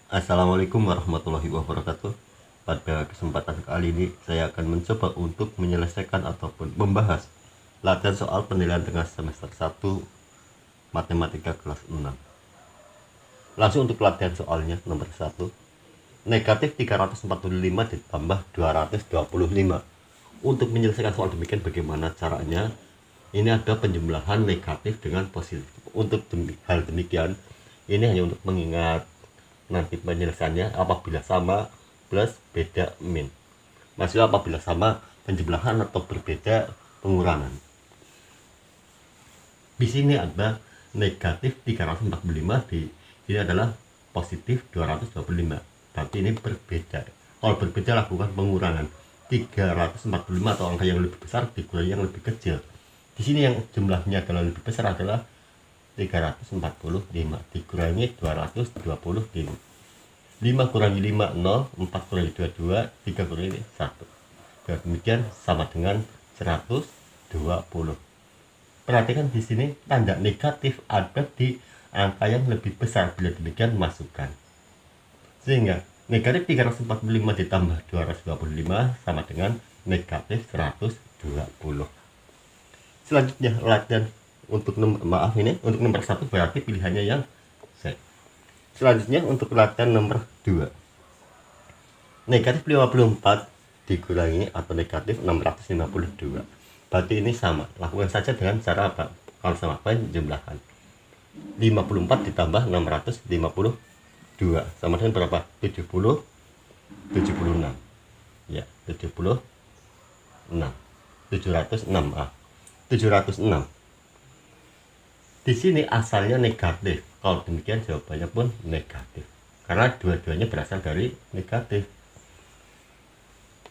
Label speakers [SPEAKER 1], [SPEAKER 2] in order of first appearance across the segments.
[SPEAKER 1] Assalamualaikum warahmatullahi wabarakatuh. Pada kesempatan kali ini saya akan mencoba untuk menyelesaikan ataupun membahas latihan soal penilaian tengah semester 1 Matematika kelas 6. Langsung untuk latihan soalnya nomor 1. Negatif 345 ditambah 225. Untuk menyelesaikan soal demikian bagaimana caranya? Ini ada penjumlahan negatif dengan positif. Untuk hal demikian ini hanya untuk mengingat nanti penyelesaiannya apabila sama plus beda min. Maksudnya apabila sama penjumlahan atau berbeda pengurangan. Di sini ada negatif 345, di sini adalah positif 225. Berarti ini berbeda. Kalau berbeda lakukan pengurangan. 345 atau angka yang lebih besar dikurangi yang lebih kecil. Di sini yang jumlahnya adalah lebih besar adalah 345 dikurangi 225. 5 kurangi 5 0, 4 kurangi 2 2, 3 kurangi 1. Dan demikian sama dengan 120. Perhatikan di sini tanda negatif ada di angka yang lebih besar. Bila demikian masukkan. Sehingga negatif 345 ditambah 225 sama dengan negatif 120. Selanjutnya latihan untuk nomor nomor 1 berarti pilihannya yang Z. Selanjutnya untuk latihan nomor 2. Negatif 54 dikurangi atau negatif 652. Berarti ini sama. Lakukan saja dengan cara apa? Kalau sama penjumlahan. 54 ditambah 652 sama dengan berapa? 76. Ya, 76. 706. Di sini asalnya negatif. Kalau demikian jawabannya pun negatif. Karena dua-duanya berasal dari negatif.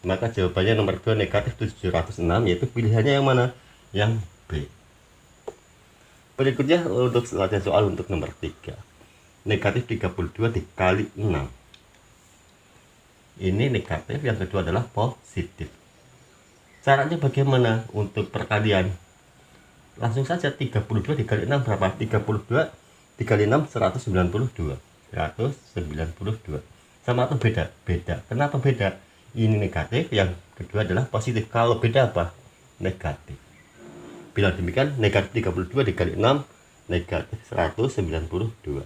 [SPEAKER 1] Maka jawabannya nomor 2 negatif 706, yaitu pilihannya yang mana? Yang B. Berikutnya untuk latihan soal untuk nomor 3. Negatif 32 dikali 6. Ini negatif, yang kedua adalah positif. Caranya bagaimana untuk perkalian? Langsung saja 32 dikali 6 berapa? 32 dikali 6 192. 192. Sama atau beda? Beda. Kenapa beda? Ini negatif, yang kedua adalah positif. Kalau beda apa? Negatif. Bila demikian negatif 32 dikali 6 negatif 192.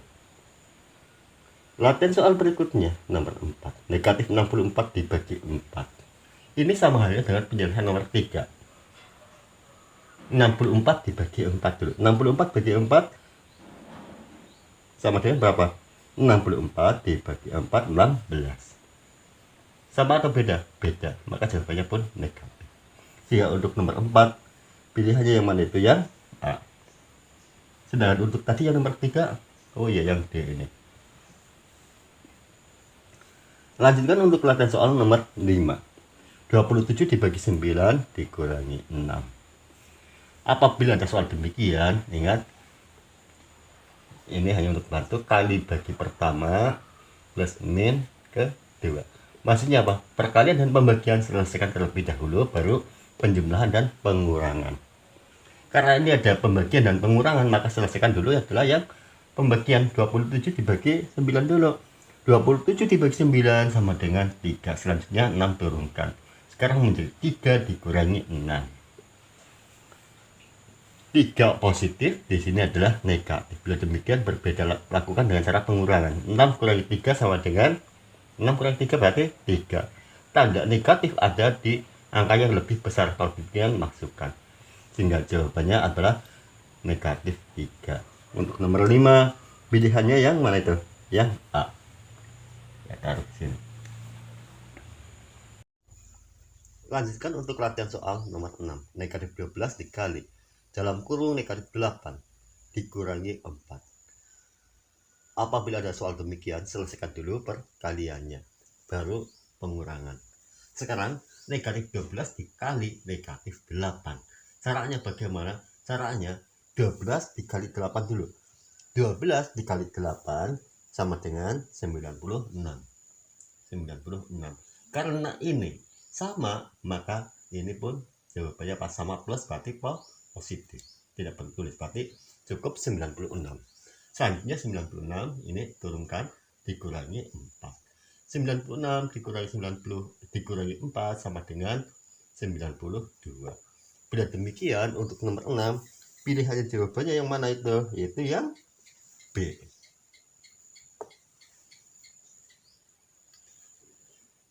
[SPEAKER 1] Latihan soal berikutnya nomor 4. Negatif 64 dibagi 4. Ini sama halnya dengan penjelasan nomor 3. 64 dibagi 4 dulu. 64 bagi 4 sama dengan berapa? 64 dibagi 4 16. Sama atau beda? Beda. Maka jawabannya pun negatif. Sehingga untuk nomor 4 pilihannya yang mana itu? Yang A. Sedangkan untuk tadi yang nomor 3, oh iya yang D ini. Lanjutkan untuk latihan soal nomor 5. 27 dibagi 9 dikurangi 6. Apabila ada soal demikian, ingat ini hanya untuk bantu kali bagi pertama plus min kedua. Maksudnya apa? Perkalian dan pembagian selesaikan terlebih dahulu, baru penjumlahan dan pengurangan. Karena ini ada pembagian dan pengurangan, maka selesaikan dulu adalah yang pembagian. 27 dibagi 9 dulu. 27 dibagi 9 sama dengan 3. Selanjutnya 6 turunkan. Sekarang menjadi 3 dikurangi 6. 3 positif, di sini adalah negatif. Bila demikian berbeda, lakukan dengan cara pengurangan. 6 kurangi 3 sama dengan 6 kurangi 3 berarti 3. Tanda negatif ada di angka yang lebih besar. Kalau demikian masukkan. Sehingga jawabannya adalah negatif 3. Untuk nomor 5 pilihannya yang mana itu? Yang A. Ya, taruh di sini. Lanjutkan untuk latihan soal nomor 6. Negatif 12 dikali dalam kurung negatif 8 dikurangi 4. Apabila ada soal demikian, selesaikan dulu perkaliannya, baru pengurangan. Sekarang negatif 12 dikali negatif 8. Caranya bagaimana? Caranya 12 dikali 8 dulu. 12 dikali 8 sama dengan 96. 96. Karena ini sama, maka ini pun jawabannya pas sama plus berarti positif. Tidak perlu tulis, berarti cukup 96. Selanjutnya 96 ini turunkan dikurangi 4. 96 dikurangi 90 dikurangi 4 sama dengan 92. Bila demikian untuk nomor 6, pilihannya jawabannya yang mana itu? Yaitu yang B.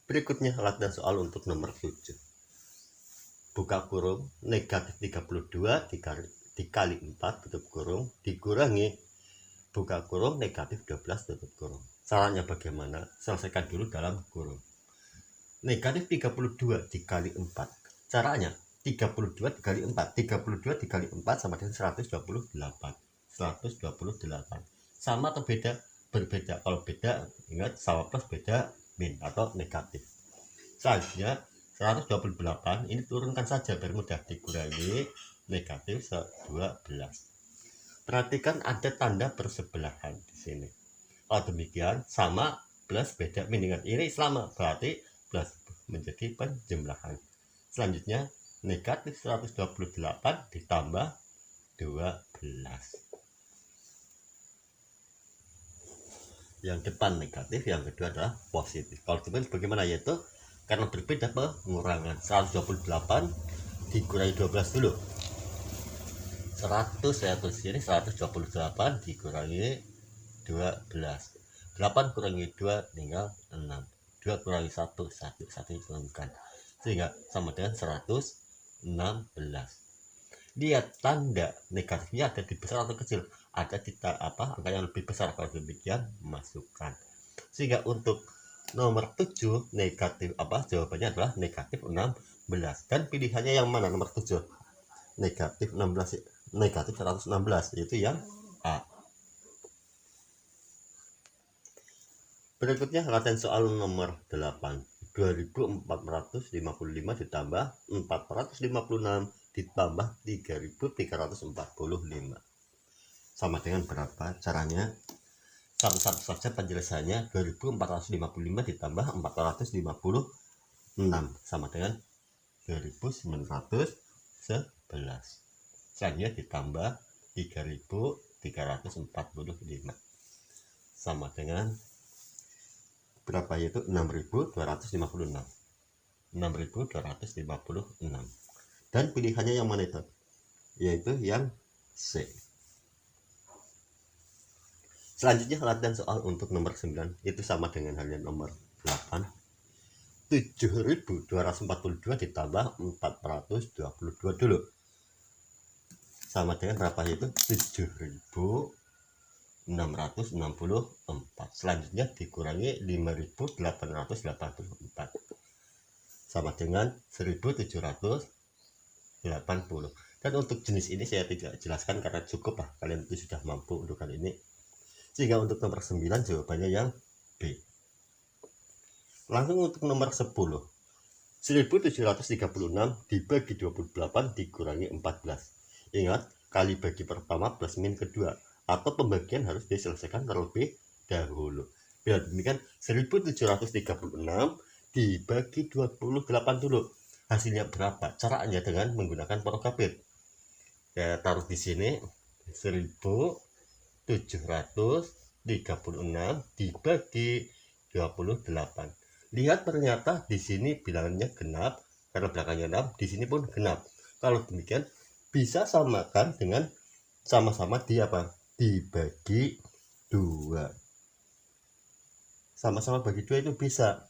[SPEAKER 1] Berikutnya latihan soal untuk nomor 7. Buka kurung, negatif 32 dikali 4 tutup kurung dikurangi buka kurung negatif 12 tutup kurung. Caranya bagaimana? Selesaikan dulu dalam kurung. Negatif 32 dikali 4. Caranya 32 dikali 4. 32 dikali 4 sama dengan 128. 128. Sama atau beda? Berbeda. Kalau beda, ingat sama plus beda min atau negatif. Selanjutnya 128 ini turunkan saja biar mudah, dikurangi negatif 12. Perhatikan ada tanda bersebelahan di sini. Kalau demikian sama plus beda min, ingat ini sama berarti plus menjadi penjumlahan. Selanjutnya negatif 128 ditambah 12. Yang depan negatif, yang kedua adalah positif. Kalau demikian bagaimana? Yaitu karena berbeda pengurangan. 128 dikurangi 12 dulu. 100 saya tulis ini 128 dikurangi 12. 8 kurangi 2 tinggal 6. 2 kurangi 1 1 diturunkan sehingga sama dengan 116. Lihat tanda negatifnya ada di besar atau kecil, ada di angka yang lebih besar. Kalau demikian masukkan, sehingga untuk nomor 7 negatif jawabannya adalah negatif 16. Dan pilihannya yang mana? Nomor 7 negatif 16 negatif 116, yaitu yang A. Berikutnya latihan soal nomor 8. 2455 ditambah 456 ditambah 3345 sama dengan berapa? Caranya satu-satu saja penjelasannya. 2455 ditambah 456 sama dengan 2911. Selanjutnya ditambah 3345 sama dengan berapa? Yaitu 6256. 6256. Dan pilihannya yang mana itu? Yaitu yang C. Selanjutnya latihan soal untuk nomor 9, itu sama dengan halnya nomor 8. 7242 ditambah 422 dulu sama dengan berapa? Yaitu 7664. Selanjutnya dikurangi 5884 sama dengan 1780. Dan untuk jenis ini saya tidak jelaskan karena cukup lah, kalian itu sudah mampu untuk kali ini. Sehingga untuk nomor 9 jawabannya yang B. Langsung untuk nomor 10. 1736 dibagi 28 dikurangi 14. Ingat, kali bagi pertama plus min kedua, atau pembagian harus diselesaikan terlebih dahulu. Bila demikian 1736 dibagi 28 dulu. Hasilnya berapa? Caranya dengan menggunakan prokabit. Ya, taruh di sini 1736 dibagi 28. Lihat ternyata di sini bilangannya genap karena belakangnya 6, di sini pun genap. Kalau demikian bisa samakan dengan sama-sama dibagi 2. Sama-sama bagi 2 itu bisa.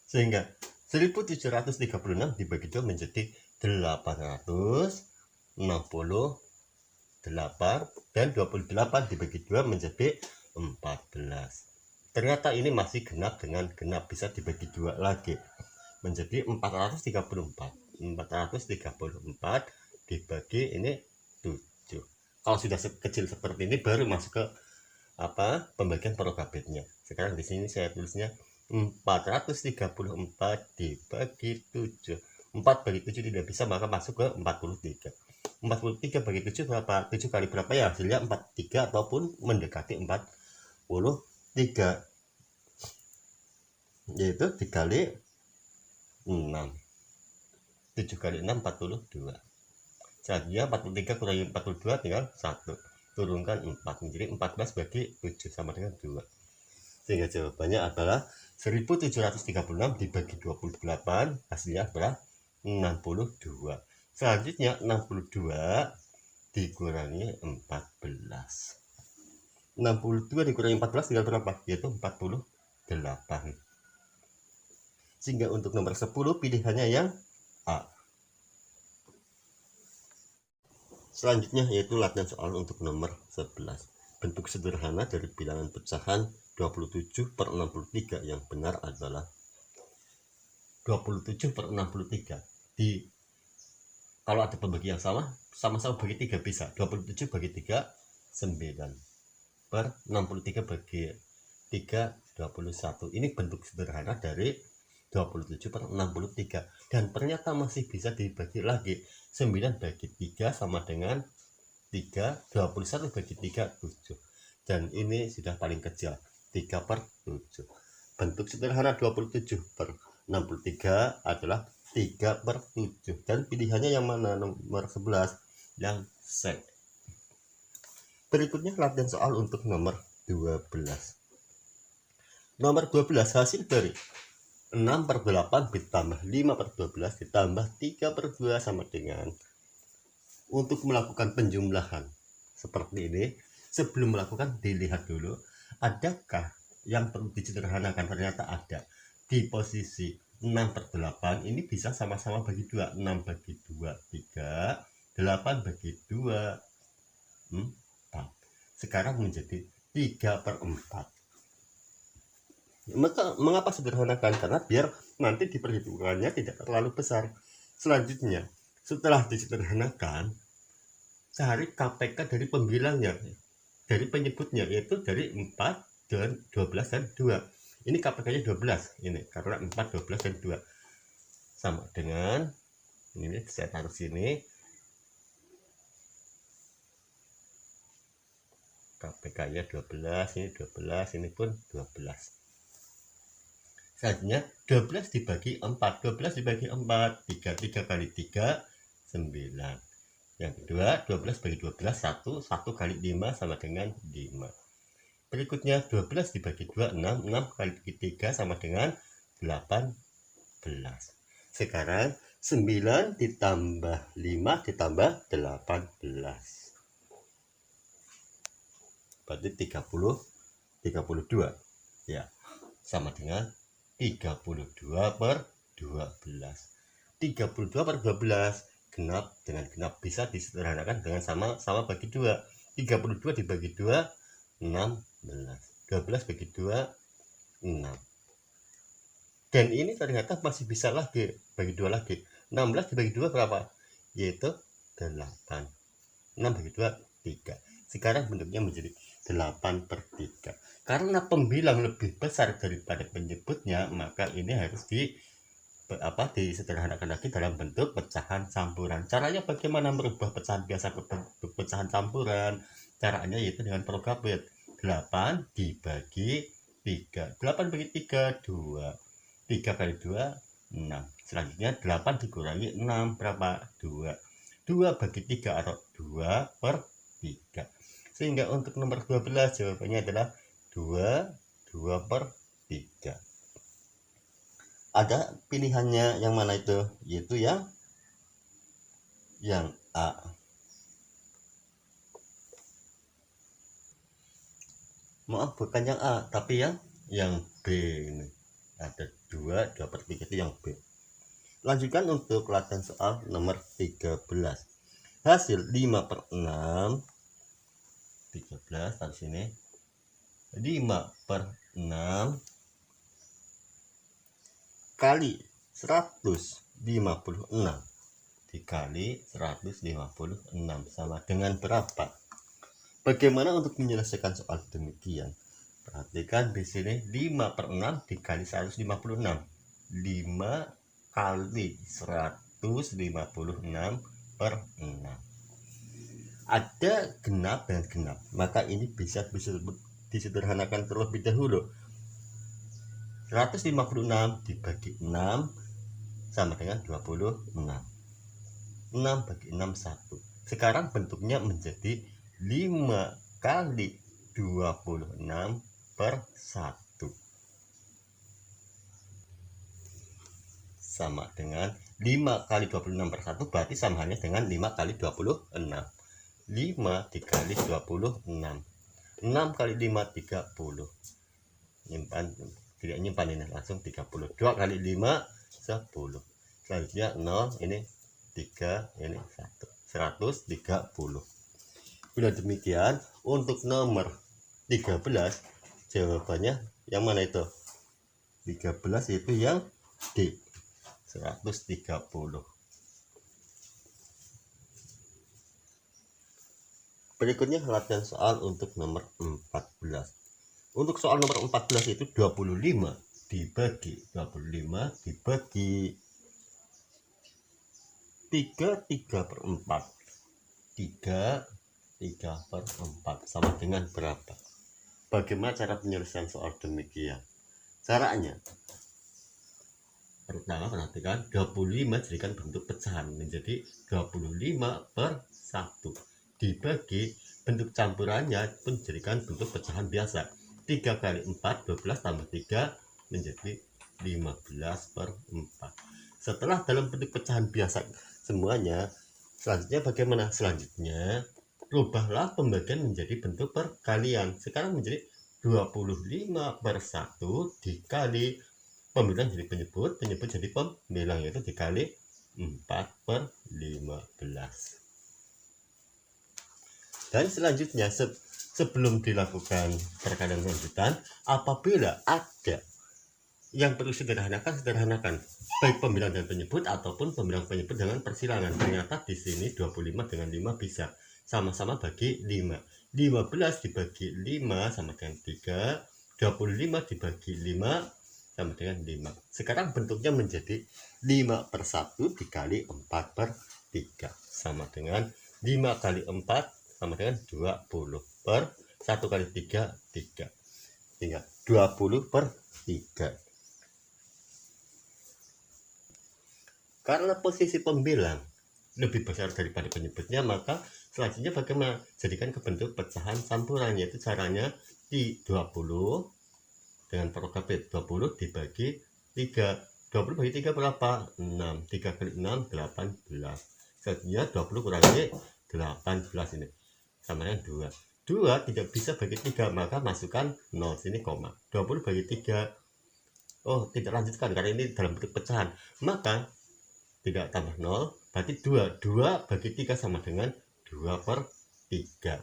[SPEAKER 1] Sehingga 1736 dibagi 2 menjadi 868 dan 28 dibagi 2 menjadi 14. Ternyata ini masih genap dengan genap, bisa dibagi 2 lagi menjadi 434 dibagi ini 7. Kalau sudah kecil seperti ini baru masuk ke pembagian prokabitnya. Sekarang di sini saya tulisnya 434 dibagi 7. 4 bagi 7 tidak bisa, maka masuk ke 43. 43 bagi 7 berapa? 7 kali berapa ya? Hasilnya 43 ataupun mendekati 43, yaitu dikali 6. 7 kali 6 42. Selanjutnya 43 kurangi 42 tinggal 1. turunkan 4 menjadi 14 bagi 7 sama dengan 2. Sehingga jawabannya adalah 1736 dibagi 28, hasilnya adalah 62. Selanjutnya 62 dikurangi 14. 62 dikurangi 14 tinggal berapa? Yaitu 48. Sehingga untuk nomor 10 pilihannya yang A. Selanjutnya yaitu latihan soal untuk nomor 11. Bentuk sederhana dari bilangan pecahan 27/63 yang benar adalah 27/63. Kalau ada pembagi yang sama-sama bagi 3 bisa. 27 bagi 3 9/63 bagi 3 21. Ini bentuk sederhana dari 27/63 dan ternyata masih bisa dibagi lagi. 9 bagi 3 sama dengan 3, 21 bagi 3 7. Dan ini sudah paling kecil, 3/7. Bentuk sederhana 27/63 adalah 3/7 dan pilihannya yang mana? Nomor 11 yang C. Berikutnya latihan soal untuk nomor 12. Nomor 12 hasil dari 6/8 ditambah 5/12 ditambah 3/2 sama dengan. Untuk melakukan penjumlahan seperti ini, sebelum melakukan dilihat dulu adakah yang perlu disederhanakan. Ternyata ada. Di posisi 6/8 ini bisa sama-sama bagi 2. 6 bagi 2 3, 8 bagi 2 4. Sekarang menjadi 3/4. Mengapa sederhanakan? Karena biar nanti di perhitungannya tidak terlalu besar. Selanjutnya, setelah disederhanakan, cari KPK dari pembilangnya, dari penyebutnya, yaitu dari 4 dan 12 dan 2. Ini KPK-nya 12 ini karena 4, 12 dan 2 sama dengan ini. Saya taruh sini KPK-nya 12, ini 12, ini pun 12. Selanjutnya 12 dibagi 4, 12 dibagi 4, 3 kali 3 9. Yang kedua 12 bagi 12 1, 1 kali 5 sama dengan 5. Berikutnya 12 dibagi 2 6, 6 kali 3 sama dengan 18. Sekarang 9 ditambah 5 ditambah 18. Berarti 32 ya, sama dengan 32/12. 32/12 genap dengan genap bisa disederhanakan dengan sama bagi 2. 32 dibagi 2 16. 12 bagi 2 6. Dan ini ternyata masih bisa lagi bagi 2 lagi. 16 dibagi 2 berapa? Yaitu 8. 6 bagi 2 3. Sekarang bentuknya menjadi 8/3. Karena pembilang lebih besar daripada penyebutnya, maka ini harus disederhanakan lagi dalam bentuk pecahan campuran. Caranya bagaimana merubah pecahan biasa ke bentuk pecahan campuran? Caranya yaitu dengan program 8 dibagi 3. 8 bagi 3 2. 3 kali 2 6. Selanjutnya 8 dikurangi 6 berapa? 2. 2 bagi 3 atau 2/3. Sehingga untuk nomor 12 jawabannya adalah 2/3. Ada pilihannya yang mana itu? Yaitu yang A. Maaf, bukan yang A, tapi yang B ini. Ada 2/3 itu yang B. Lanjutkan untuk latihan soal nomor 13. Hasil 5/6 13 taruh sini. 5/6 kali 156 dikali 156 sama dengan berapa? Bagaimana untuk menyelesaikan soal demikian? Perhatikan di sini 5/6 dikali 156. 5 kali 156/6. Ada genap dan genap, maka ini bisa disederhanakan terlebih dahulu. 156 dibagi 6 sama dengan 26. 6 bagi 6 1. Sekarang bentuknya menjadi 5 kali 26 per 1 sama dengan 5 kali 26 per 1 berarti sama halnya dengan 5 kali 26. 5 dikali 26, 6 kali 5 30. Nyimpan, tidak nyimpan ini, langsung 30. 2 kali 5 10. Selanjutnya 0, ini 3, ini 1. 130. Bila demikian, untuk nomor 13 jawabannya yang mana itu? 13 itu yang D, 130. Berikutnya latihan soal untuk nomor 14. Untuk soal nomor 14 itu 25 dibagi 3 per 4. 3 per 4 sama dengan berapa? Bagaimana cara penyelesaian soal demikian? Caranya, pertama perhatikan 25 jadikan bentuk pecahan menjadi 25 per 1 dibagi bentuk campurannya pun jadikan bentuk pecahan biasa. 3 kali 4 12 tambah 3 menjadi 15 per 4. Setelah dalam bentuk pecahan biasa semuanya, selanjutnya bagaimana? Selanjutnya rubahlah pembagian menjadi bentuk perkalian. Sekarang menjadi 25 per 1 dikali pembilang jadi penyebut jadi pembilang, yaitu dikali 4 per 15. Dan selanjutnya sebelum dilakukan perkalian lanjutan, apabila ada yang perlu sederhanakan baik pembilang dan penyebut ataupun pembilang penyebut dengan persilangan. Ternyata di sini 25 dengan 5 bisa sama-sama bagi 5. 15 dibagi 5 sama dengan 3. 25 dibagi 5 sama dengan 5. Sekarang bentuknya menjadi 5 per 1 dikali 4 per 3 sama dengan 5 kali 4 sama dengan 20 per 1 kali 3 3, sehingga 20 per 3. Karena posisi pembilang lebih besar daripada penyebutnya, maka selanjutnya bagaimana? Jadikan ke bentuk pecahan campuran, yaitu caranya di 20 dengan prokabit 20 dibagi 3. 20 bagi 3 berapa? 6. 3 kali 6 18. Selanjutnya 20 kurangi 18 ini sama dengan 2. 2 tidak bisa bagi 3, maka masukkan 0 sini koma. 20 bagi 3, oh tidak lanjutkan karena ini dalam bentuk pecahan, maka tidak tambah 0, berarti 2. 2 bagi 3 sama dengan 2 per 3.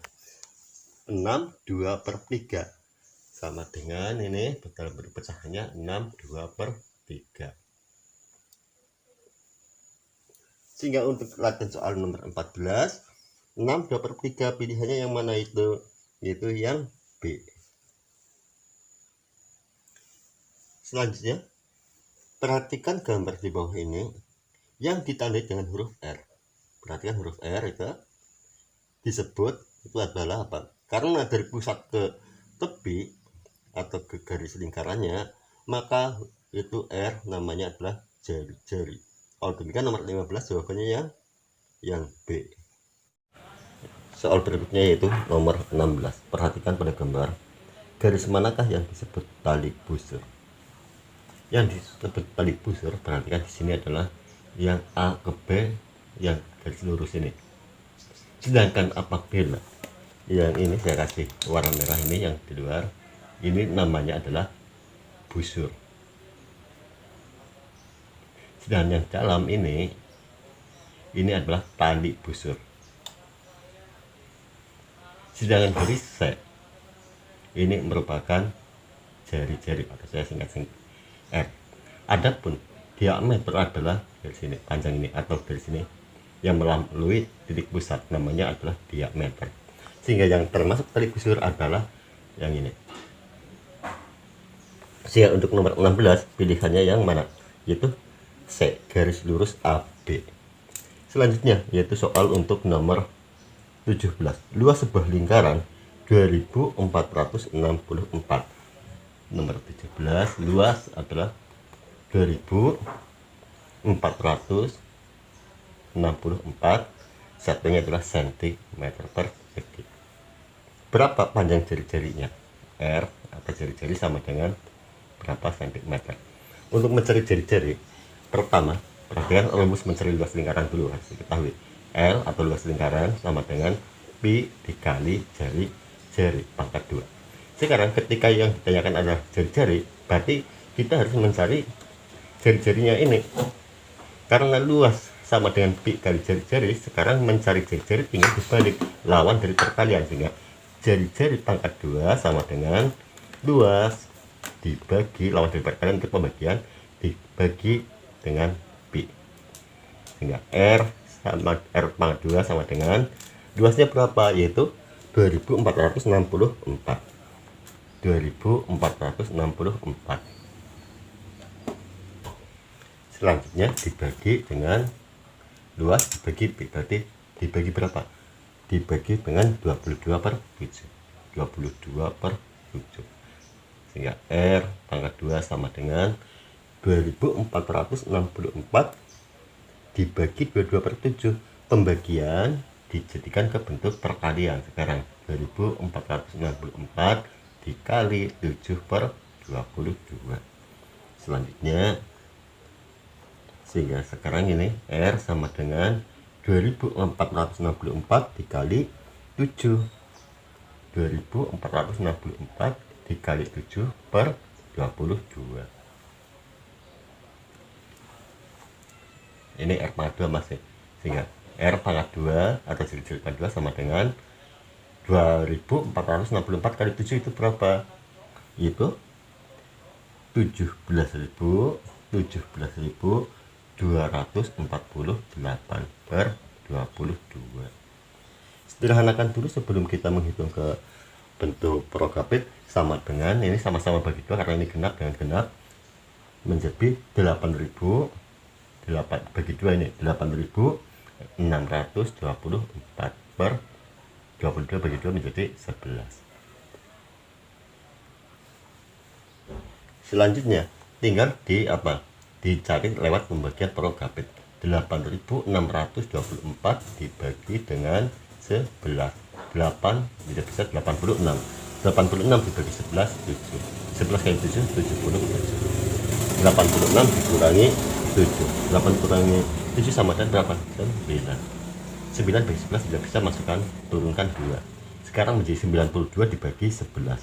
[SPEAKER 1] 6 2 per 3 sama dengan ini dalam bentuk pecahannya 6 2 per 3. Sehingga untuk latihan soal nomor 14, 6 2 per 3 pilihannya yang mana itu? Yaitu yang B. Selanjutnya, perhatikan gambar di bawah ini yang ditandai dengan huruf R. Perhatikan huruf R itu disebut itu adalah apa? Karena dari pusat ke tepi atau ke garis lingkarannya, maka itu R namanya adalah jari-jari. Kalau demikian nomor 15 jawabannya yang B. Soal berikutnya yaitu nomor 16. Perhatikan pada gambar. Garis manakah yang disebut tali busur? Yang disebut tali busur, perhatikan di sini adalah yang A ke B yang garis lurus ini. Sedangkan apabila yang ini saya kasih warna merah ini yang di luar, ini namanya adalah busur. Sedangkan yang dalam ini adalah tali busur. Sedangkan garis C ini merupakan jari-jari atau saya singkat R. Adapun diameter adalah dari sini panjang ini atau dari sini yang melalui titik pusat namanya adalah diameter. Sehingga yang termasuk tali busur adalah yang ini. Sehingga untuk nomor 16 pilihannya yang mana? Yaitu C, garis lurus AB. Selanjutnya yaitu soal untuk nomor 17. Luas sebuah lingkaran 2464. Nomor 17 luas adalah 2464, satunya adalah cm per persegi. berapa panjang jari-jarinya? R atau jari-jari sama dengan berapa sentimeter. Untuk mencari jari-jari, pertama perhatikan rumus mencari luas lingkaran dulu. Harus diketahui L atau luas lingkaran sama dengan pi dikali jari-jari pangkat 2. Sekarang ketika yang ditanyakan adalah jari-jari, berarti kita harus mencari jari-jarinya ini. Karena luas sama dengan pi kali jari-jari, sekarang mencari jari-jari tinggal dibalik lawan dari perkalian, sehingga jari-jari pangkat 2 sama dengan luas dibagi lawan dari perkalian untuk pembagian dibagi dengan pi, sehingga R pangkat 2 sama dengan luasnya berapa, yaitu 2464. Selanjutnya dibagi dengan luas dibagi pi, berarti dibagi berapa? Dibagi dengan 22 per 7. 22/7, sehingga R pangkat 2 sama dengan 2464 dibagi 22/7. Pembagian dijadikan ke bentuk perkalian. Sekarang 2464 dikali 7/22. Selanjutnya, sehingga sekarang ini R sama dengan 2464 dikali 7. 2464 dikali 7/22. Ini R pangkat 2 masih, sehingga R pangkat 2 atau jari-jari pangkat 2 sama dengan 2464 kali 7 itu berapa? Itu 17.248/22. Sederhanakan dulu sebelum kita menghitung ke bentuk prokapit. Sama dengan ini, sama-sama bagi 2 karena ini genap dengan genap, menjadi 8.000. 8 bagi 2 ini 8.624/22 bagi 2 menjadi 11. Selanjutnya tinggal dicari lewat pembagian prokapit. 8.624 dibagi dengan 11. 8 tidak bisa 86. 86 dibagi 11 7. 11 kali 7 77. 86 dikurangi 7. 8 kurangi 7 sama dengan berapa? 9. 9 bagi 11 tidak bisa, masukkan turunkan 2. Sekarang menjadi 92 dibagi 11,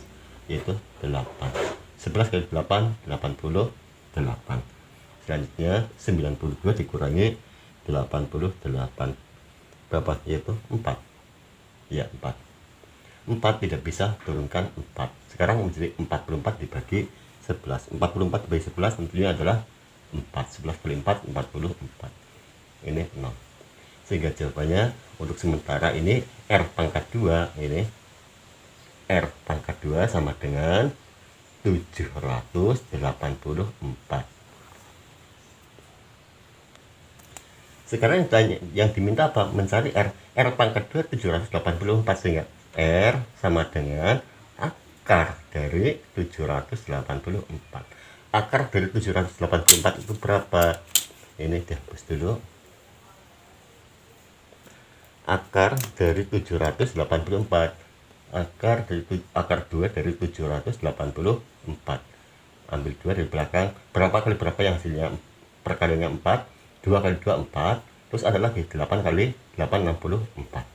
[SPEAKER 1] yaitu 8. 11 kali 8 88. Selanjutnya 92 dikurangi 88 berapa? Yaitu 4. Ya, 4. 4 tidak bisa, turunkan 4. Sekarang menjadi 44 dibagi 11. 44 dibagi 11 tentunya adalah 4. 11 kali 4 44. Ini 0. Sehingga jawabannya untuk sementara ini R pangkat 2, ini R pangkat 2 sama dengan 784. Sekarang yang diminta apa? Mencari R. R pangkat 2 784, sehingga R sama dengan akar dari 784. Akar dari 784 itu berapa? Ini dihapus dulu. Akar dari 784, akar 2 dari 784. Ambil 2 dari belakang. Berapa kali berapa yang hasilnya? Perkaliannya 4. 2 kali 2 4. Terus ada lagi 8 kali 8 64.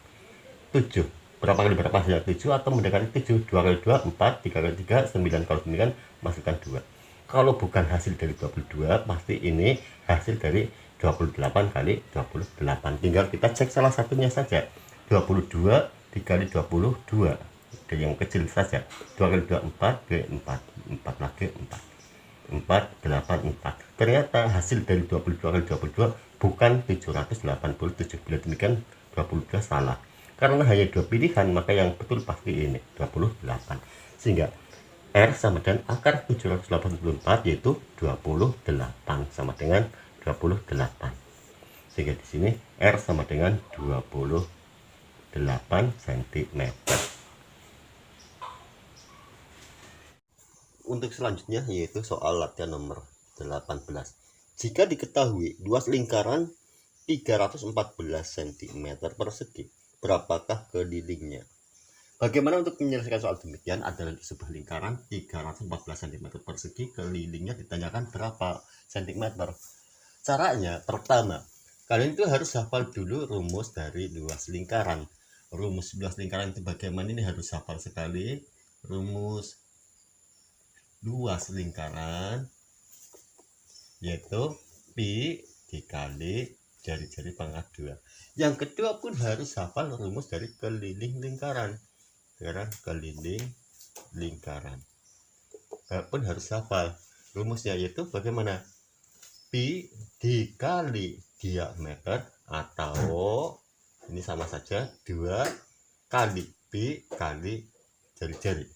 [SPEAKER 1] 7. Berapa kali berapa hasilnya? 7 atau mendekati 7. 2 kali 2 4. 3 kali 3 9. Kalau 9 masukkan 2. Kalau bukan hasil dari 22, pasti ini hasil dari 28 kali 28. Tinggal kita cek salah satunya saja. 22 dikali 22. Dari yang kecil saja. 2 kali 2 4, 4. 4 lagi 4. 4 8 4. Ternyata hasil dari 22 kali 22 bukan 787. Bila demikian 22 salah. Karena hanya 2 pilihan, maka yang betul pasti ini 28. Sehingga R sama dengan akar 784, yaitu 28, sama dengan 28. Sehingga di sini R sama dengan 28 cm. Untuk selanjutnya yaitu soal latihan nomor 18. Jika diketahui luas lingkaran 314 cm persegi, berapakah kelilingnya? Bagaimana untuk menyelesaikan soal demikian? Adalah sebuah lingkaran 314 cm persegi, kelilingnya ditanyakan berapa cm. Caranya, pertama, kalian itu harus hafal dulu rumus dari luas lingkaran. Rumus luas lingkaran itu bagaimana, ini harus hafal sekali. Rumus luas lingkaran yaitu pi dikali jari-jari pangkat 2. Yang kedua pun harus hafal rumus dari keliling lingkaran. Sekarang keliling lingkaran pun harus hafal rumusnya, yaitu bagaimana? Pi dikali diameter, atau ini sama saja 2 kali pi kali jari-jari.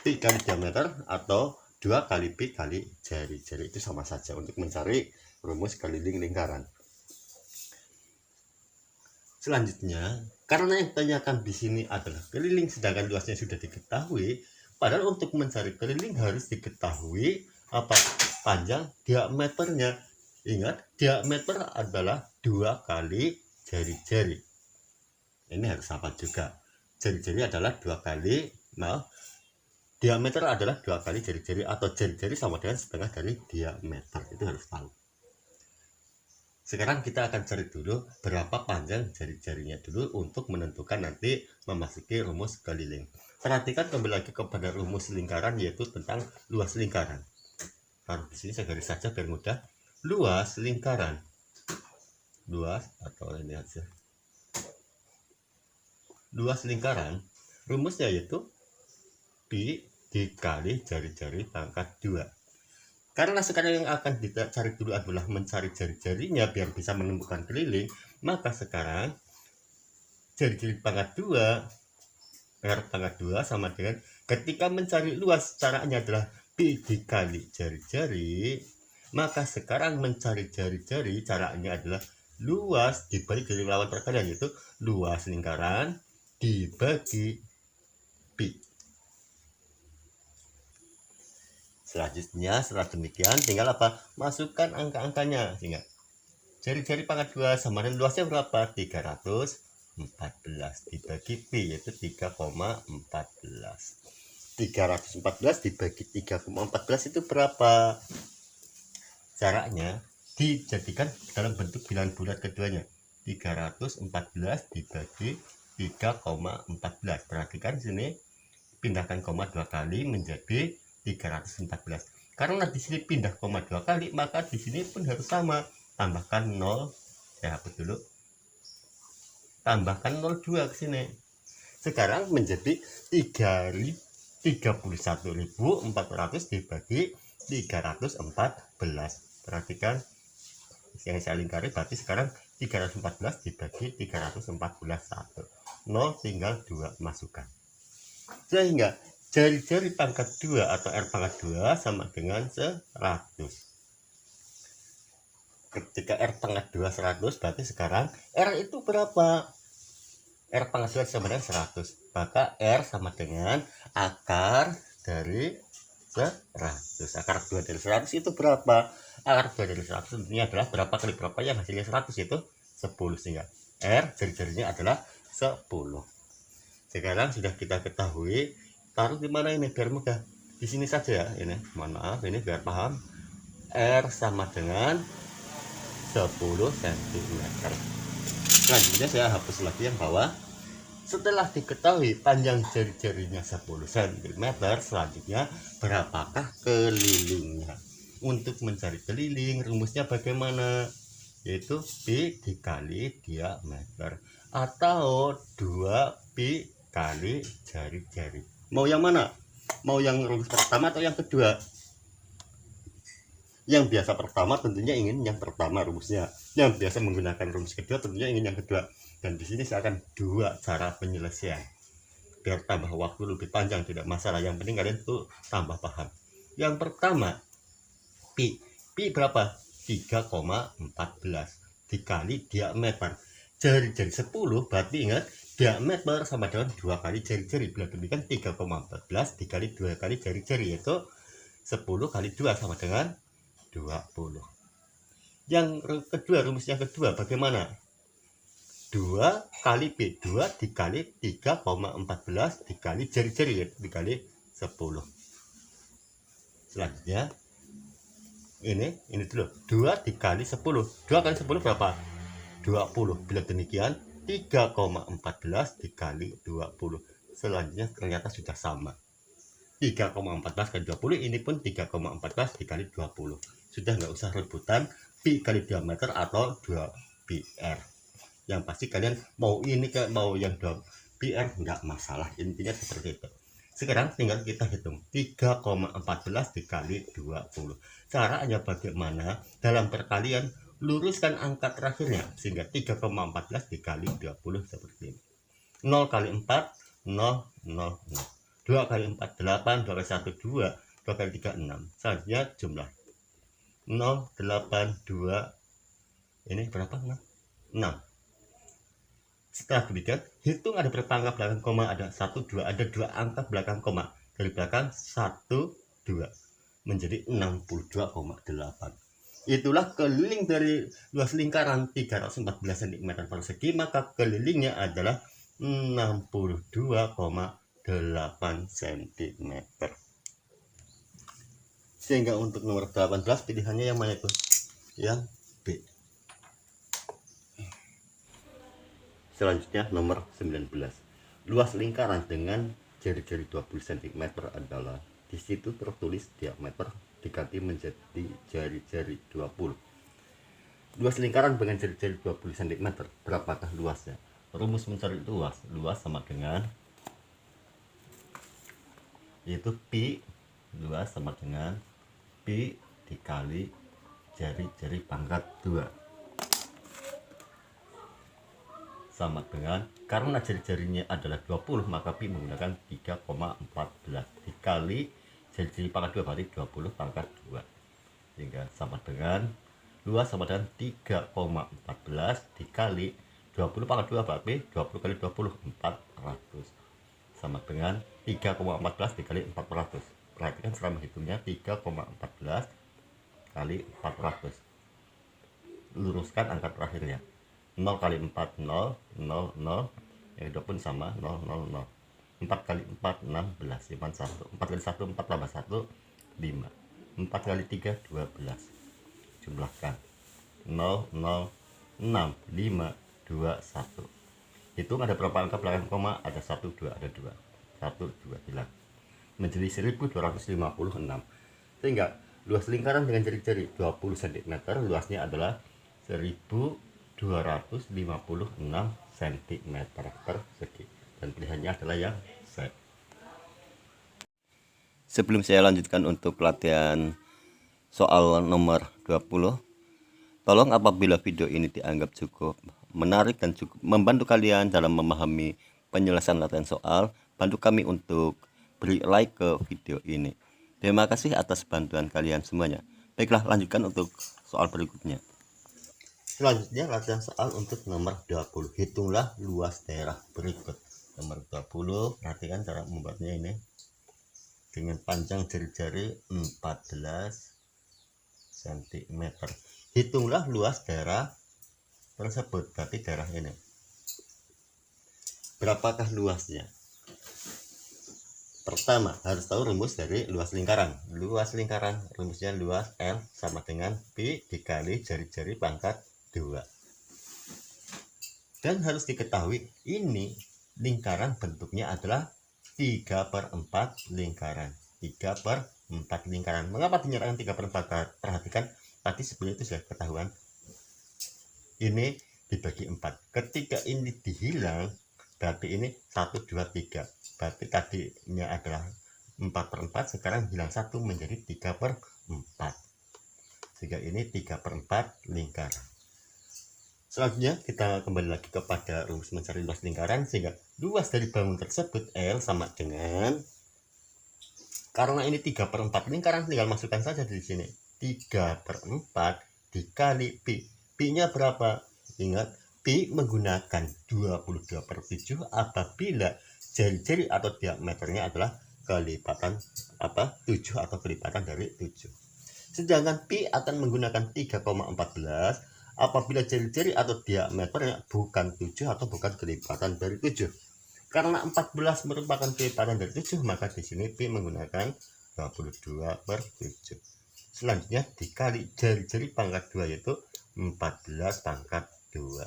[SPEAKER 1] Pi kali diameter atau 2 kali pi kali jari-jari itu sama saja untuk mencari rumus keliling lingkaran. Selanjutnya, karena yang ditanyakan di sini adalah keliling sedangkan luasnya sudah diketahui, padahal untuk mencari keliling harus diketahui apa panjang diameternya. Ingat, diameter adalah 2 kali jari-jari. Ini harus hafal juga. Jari-jari adalah 2 kali, diameter adalah 2 kali jari-jari, atau jari-jari sama dengan setengah dari diameter. Itu harus tahu. Sekarang kita akan cari dulu berapa panjang jari-jarinya dulu untuk menentukan nanti memasuki rumus keliling. Perhatikan kembali lagi kepada rumus lingkaran, yaitu tentang luas lingkaran. Taruh di sini saya garis saja biar mudah. Luas lingkaran, luas atau ini aja. Luas lingkaran rumusnya yaitu pi dikali jari-jari pangkat 2. Karena sekarang yang akan kita cari dulu adalah mencari jari-jarinya biar bisa menemukan keliling, maka sekarang jari-jari pangkat 2, R pangkat 2 sama dengan ketika mencari luas, caranya adalah pi dikali jari-jari. Maka sekarang mencari jari-jari caranya adalah luas dibagi dari lawan perkalian, yaitu luas lingkaran dibagi pi. Selanjutnya, setelah demikian tinggal apa? Masukkan angka-angkanya. Sehingga jari-jari pangkat 2 sama dengan luasnya berapa? 314 dibagi pi, yaitu 3,14. 314 dibagi 3,14 itu berapa? Caranya dijadikan dalam bentuk bilangan bulat keduanya. 314 dibagi 3,14. Perhatikan sini, pindahkan koma 2 kali menjadi 314. Karena di sini pindah koma 2 kali, maka di sini pun harus sama. Tambahkan 0, saya hapus dulu. Tambahkan 02 ke sini. Sekarang menjadi 31.400 dibagi 314. Perhatikan yang saya lingkari, berarti sekarang 314 dibagi 314 1. 0 tinggal 2 masukkan. Sehingga jari-jari pangkat 2 atau R pangkat 2 sama dengan 100. Ketika R pangkat 2 100, berarti sekarang R itu berapa? R pangkat 2 sama dengan 100. Maka R sama dengan akar dari 100. Akar 2 dari 100 itu berapa? Akar 2 dari 100 tentunya adalah berapa kali berapa yang hasilnya 100, itu 10. Sehingga R jari-jarinya adalah 10. Sekarang sudah kita ketahui, taruh di mana ini biar mudah. Di sini saja ya, ini. Mohon maaf, ini biar paham. R sama dengan 10 cm. Selanjutnya saya hapus lagi yang bawah. Setelah diketahui panjang jari-jarinya 10 cm, selanjutnya berapakah kelilingnya? Untuk mencari keliling, rumusnya bagaimana? Yaitu pi dikali diameter, atau 2 pi kali jari-jari. Mau yang mana? Mau yang rumus pertama atau yang kedua? Yang biasa pertama tentunya ingin yang pertama rumusnya. Yang biasa menggunakan rumus kedua tentunya ingin yang kedua. Dan di sini saya akan 2 cara penyelesaian. Biar tambah waktu lebih panjang tidak masalah. Yang penting kalian tuh tambah paham. Yang pertama, pi. Pi berapa? 3,14 dikali diameter. Jari-jari 10 berarti ingat diameter sama dengan 2 kali jari-jari. Bila demikian 3,14 dikali 2 kali jari-jari, yaitu 10 kali 2 sama dengan 20. Yang kedua, rumus yang kedua bagaimana? 2 kali P, 2 dikali 3,14 dikali jari-jari, dikali 10. Selanjutnya ini dulu, 2 dikali 10, 2 kali 10 berapa? 20. Bila demikian 3,14 dikali 20. Selanjutnya ternyata sudah sama, 3,14 kali 20, ini pun 3,14 dikali 20. Sudah nggak usah rebutan pi kali diameter atau 2 PR. Yang pasti kalian mau ini kayak mau yang 2 PR nggak masalah, intinya seperti itu. Sekarang tinggal kita hitung 3,14 dikali 20. Caranya bagaimana? Dalam perkalian luruskan angka terakhirnya sehingga 3,14 dikali 20 seperti ini. 0 kali 4 0 0 0. 2 kali 4 8, 2 kali 1 2, 2 kali 3 6. Selanjutnya jumlah 0 8 2, ini berapa? 6. Setelah demikian, hitung ada berapa angka belakang koma, ada 1 2, ada 2 angka belakang koma. Dari belakang 1 2 menjadi 62,8. Itulah keliling dari luas lingkaran 314 cm persegi, maka kelilingnya adalah 62,8 cm. Sehingga untuk nomor 18 pilihannya yang mana itu? Yang B. Selanjutnya nomor 19. Luas lingkaran dengan jari-jari 20 cm adalah, di situ tertulis diameter diganti menjadi jari-jari 20. Luas lingkaran dengan jari-jari 20 cm, berapakah luasnya? Rumus mencari luas, luas sama dengan yaitu pi, luas sama dengan pi dikali jari-jari pangkat 2 sama dengan, karena jari-jarinya adalah 20 maka pi menggunakan 3,14 dikali jari-jari pangkat 2 berarti 20 pangkat 2, sehingga sama dengan luas sama dengan 3,14 dikali 20 pangkat 2 berarti 20 kali 20 400 sama dengan 3,14 dikali 400. Perhatikan cara menghitungnya, 3,14 kali 400. Luruskan angka terakhirnya, 0 kali 4 0 0 0, yang itu pun sama 0 0 0. 4 kali 4 16, simpan 1. 4 kali 1 4 tambah 1 5. 4 kali 3 12. Jumlahkan 0 0 6 5 2 1. Hitung ada berapa angka belakang koma, ada 1 2, ada 2 1 2 hilang, menjadi 1256. Sehingga luas lingkaran dengan jari-jari 20 cm, luasnya adalah 1256 cm persegi, dan pilihannya adalah yang C. Sebelum saya lanjutkan untuk latihan soal nomor 20, tolong apabila video ini dianggap cukup menarik dan cukup membantu kalian dalam memahami penyelesaian latihan soal, bantu kami untuk beri like ke video ini. Terima kasih atas bantuan kalian semuanya. Baiklah, lanjutkan untuk soal berikutnya. Selanjutnya latihan soal untuk nomor 20. Hitunglah luas daerah berikut. Nomor 20, perhatikan cara membuatnya ini. Dengan panjang jari-jari 14 cm. Hitunglah luas daerah tersebut, berarti daerah ini. Berapakah luasnya? Pertama, harus tahu rumus dari luas lingkaran. Luas lingkaran, rumusnya luas L sama dengan Pi dikali jari-jari pangkat 2. Dan harus diketahui ini lingkaran bentuknya adalah 3/4 lingkaran. 3/4 lingkaran. Mengapa dinyatakan 3/4? Perhatikan, tadi sebelum itu sudah ketahuan. Ini dibagi 4. Ketika ini dihilang, berarti ini 1 2 3. Berarti tadinya adalah 4/4, sekarang hilang 1 menjadi 3/4. Sehingga ini 3/4 lingkaran. Selanjutnya kita kembali lagi kepada rumus mencari luas lingkaran, sehingga luas dari bangun tersebut L sama dengan, karena ini 3/4 lingkaran, tinggal masukkan saja di sini 3/4 dikali Pi. Pi nya berapa? Ingat, Pi menggunakan 22/7 apabila jari-jari atau diameternya adalah kelipatan 7 atau kelipatan dari 7. Sedangkan Pi akan menggunakan 3,14 apabila jari-jari atau diameternya bukan 7 atau bukan kelipatan dari 7. Karena 14 merupakan kelipatan dari 7, maka di sini P menggunakan 22/7. Selanjutnya dikali jari-jari pangkat 2 yaitu 14 pangkat 2.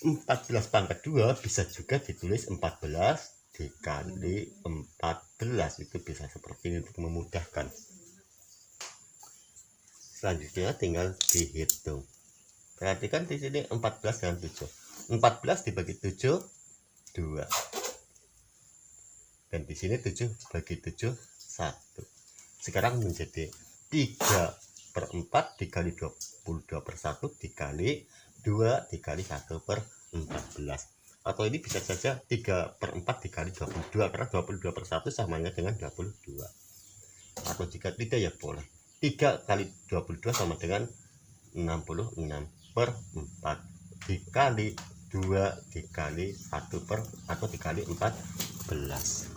[SPEAKER 1] 14 pangkat 2 bisa juga ditulis 14 dikali 14, itu bisa seperti ini untuk memudahkan. Selanjutnya tinggal dihitung. Perhatikan di sini 14 dengan 7. 14 dibagi 7 2. Dan di sini 7 bagi 7 1. Sekarang menjadi 3/4 dikali 22/1 dikali 2 dikali 1/14. Atau ini bisa saja 3/4 dikali 22, karena 22/1 samanya dengan 22. Atau jika tidak ya boleh 3 kali 22 sama dengan 66/4 dikali 2 dikali 1 atau dikali 14.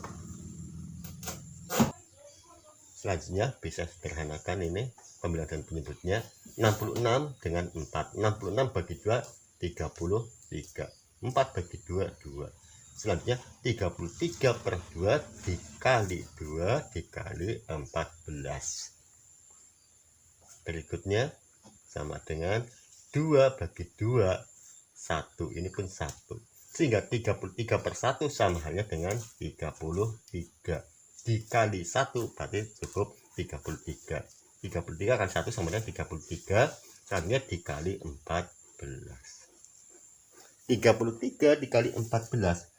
[SPEAKER 1] Selanjutnya bisa sederhanakan ini pembilangan dan penyebutnya. 66 dengan 4. 66 bagi 2 33. 4 bagi 2 2. Selanjutnya 33/2 dikali 2 dikali 14. Berikutnya sama dengan 2 bagi 2 1, ini pun 1, sehingga 33/1 sama halnya dengan 33 dikali 1 berarti cukup 33. 33 kali 1 sama dengan 33, selanjutnya dikali 14. 33 dikali 14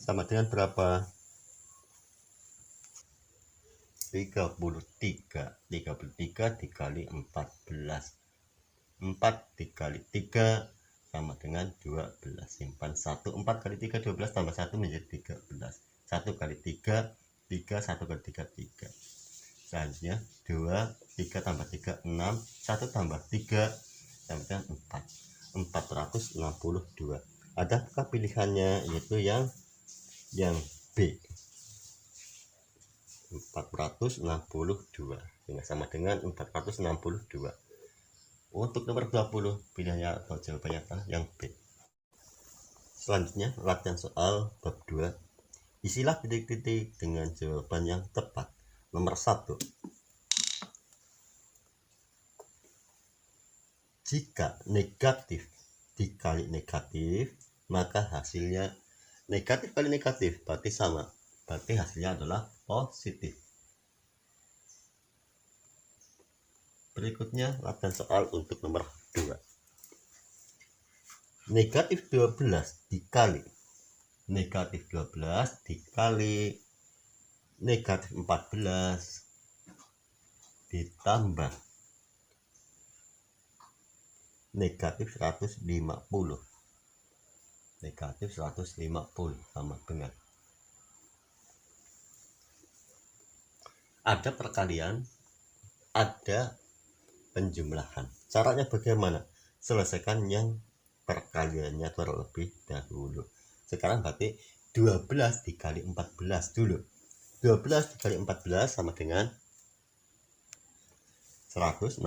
[SPEAKER 1] sama dengan berapa? 33 dikali 14. 4 dikali 3 sama dengan 12. Simpan 1. 4 kali 3 12 tambah 1 menjadi 13. 1 kali 3 3, 1 kali 3 3. Selanjutnya 2 3 tambah 3 6, 1 tambah 3 sama dengan 4. 462. Adakah pilihannya, yaitu yang B, 462, sehingga sama dengan 462. Untuk nomor 20 pilihannya atau jawabannya adalah yang B. Selanjutnya latihan soal bab 2. Isilah titik-titik dengan jawaban yang tepat. Nomor 1. Jika negatif dikali negatif, maka hasilnya negatif kali negatif berarti sama. Berarti hasilnya adalah positif. Berikutnya latihan soal untuk nomor 2. Negatif 12 dikali negatif 12 dikali negatif 14 ditambah negatif 150. Negatif 150 sama dengan ada perkalian, ada penjumlahan. Caranya bagaimana? Selesaikan yang perkaliannya terlebih dahulu. Sekarang berarti 12 dikali 14 dulu. 12 dikali 14 sama dengan 168.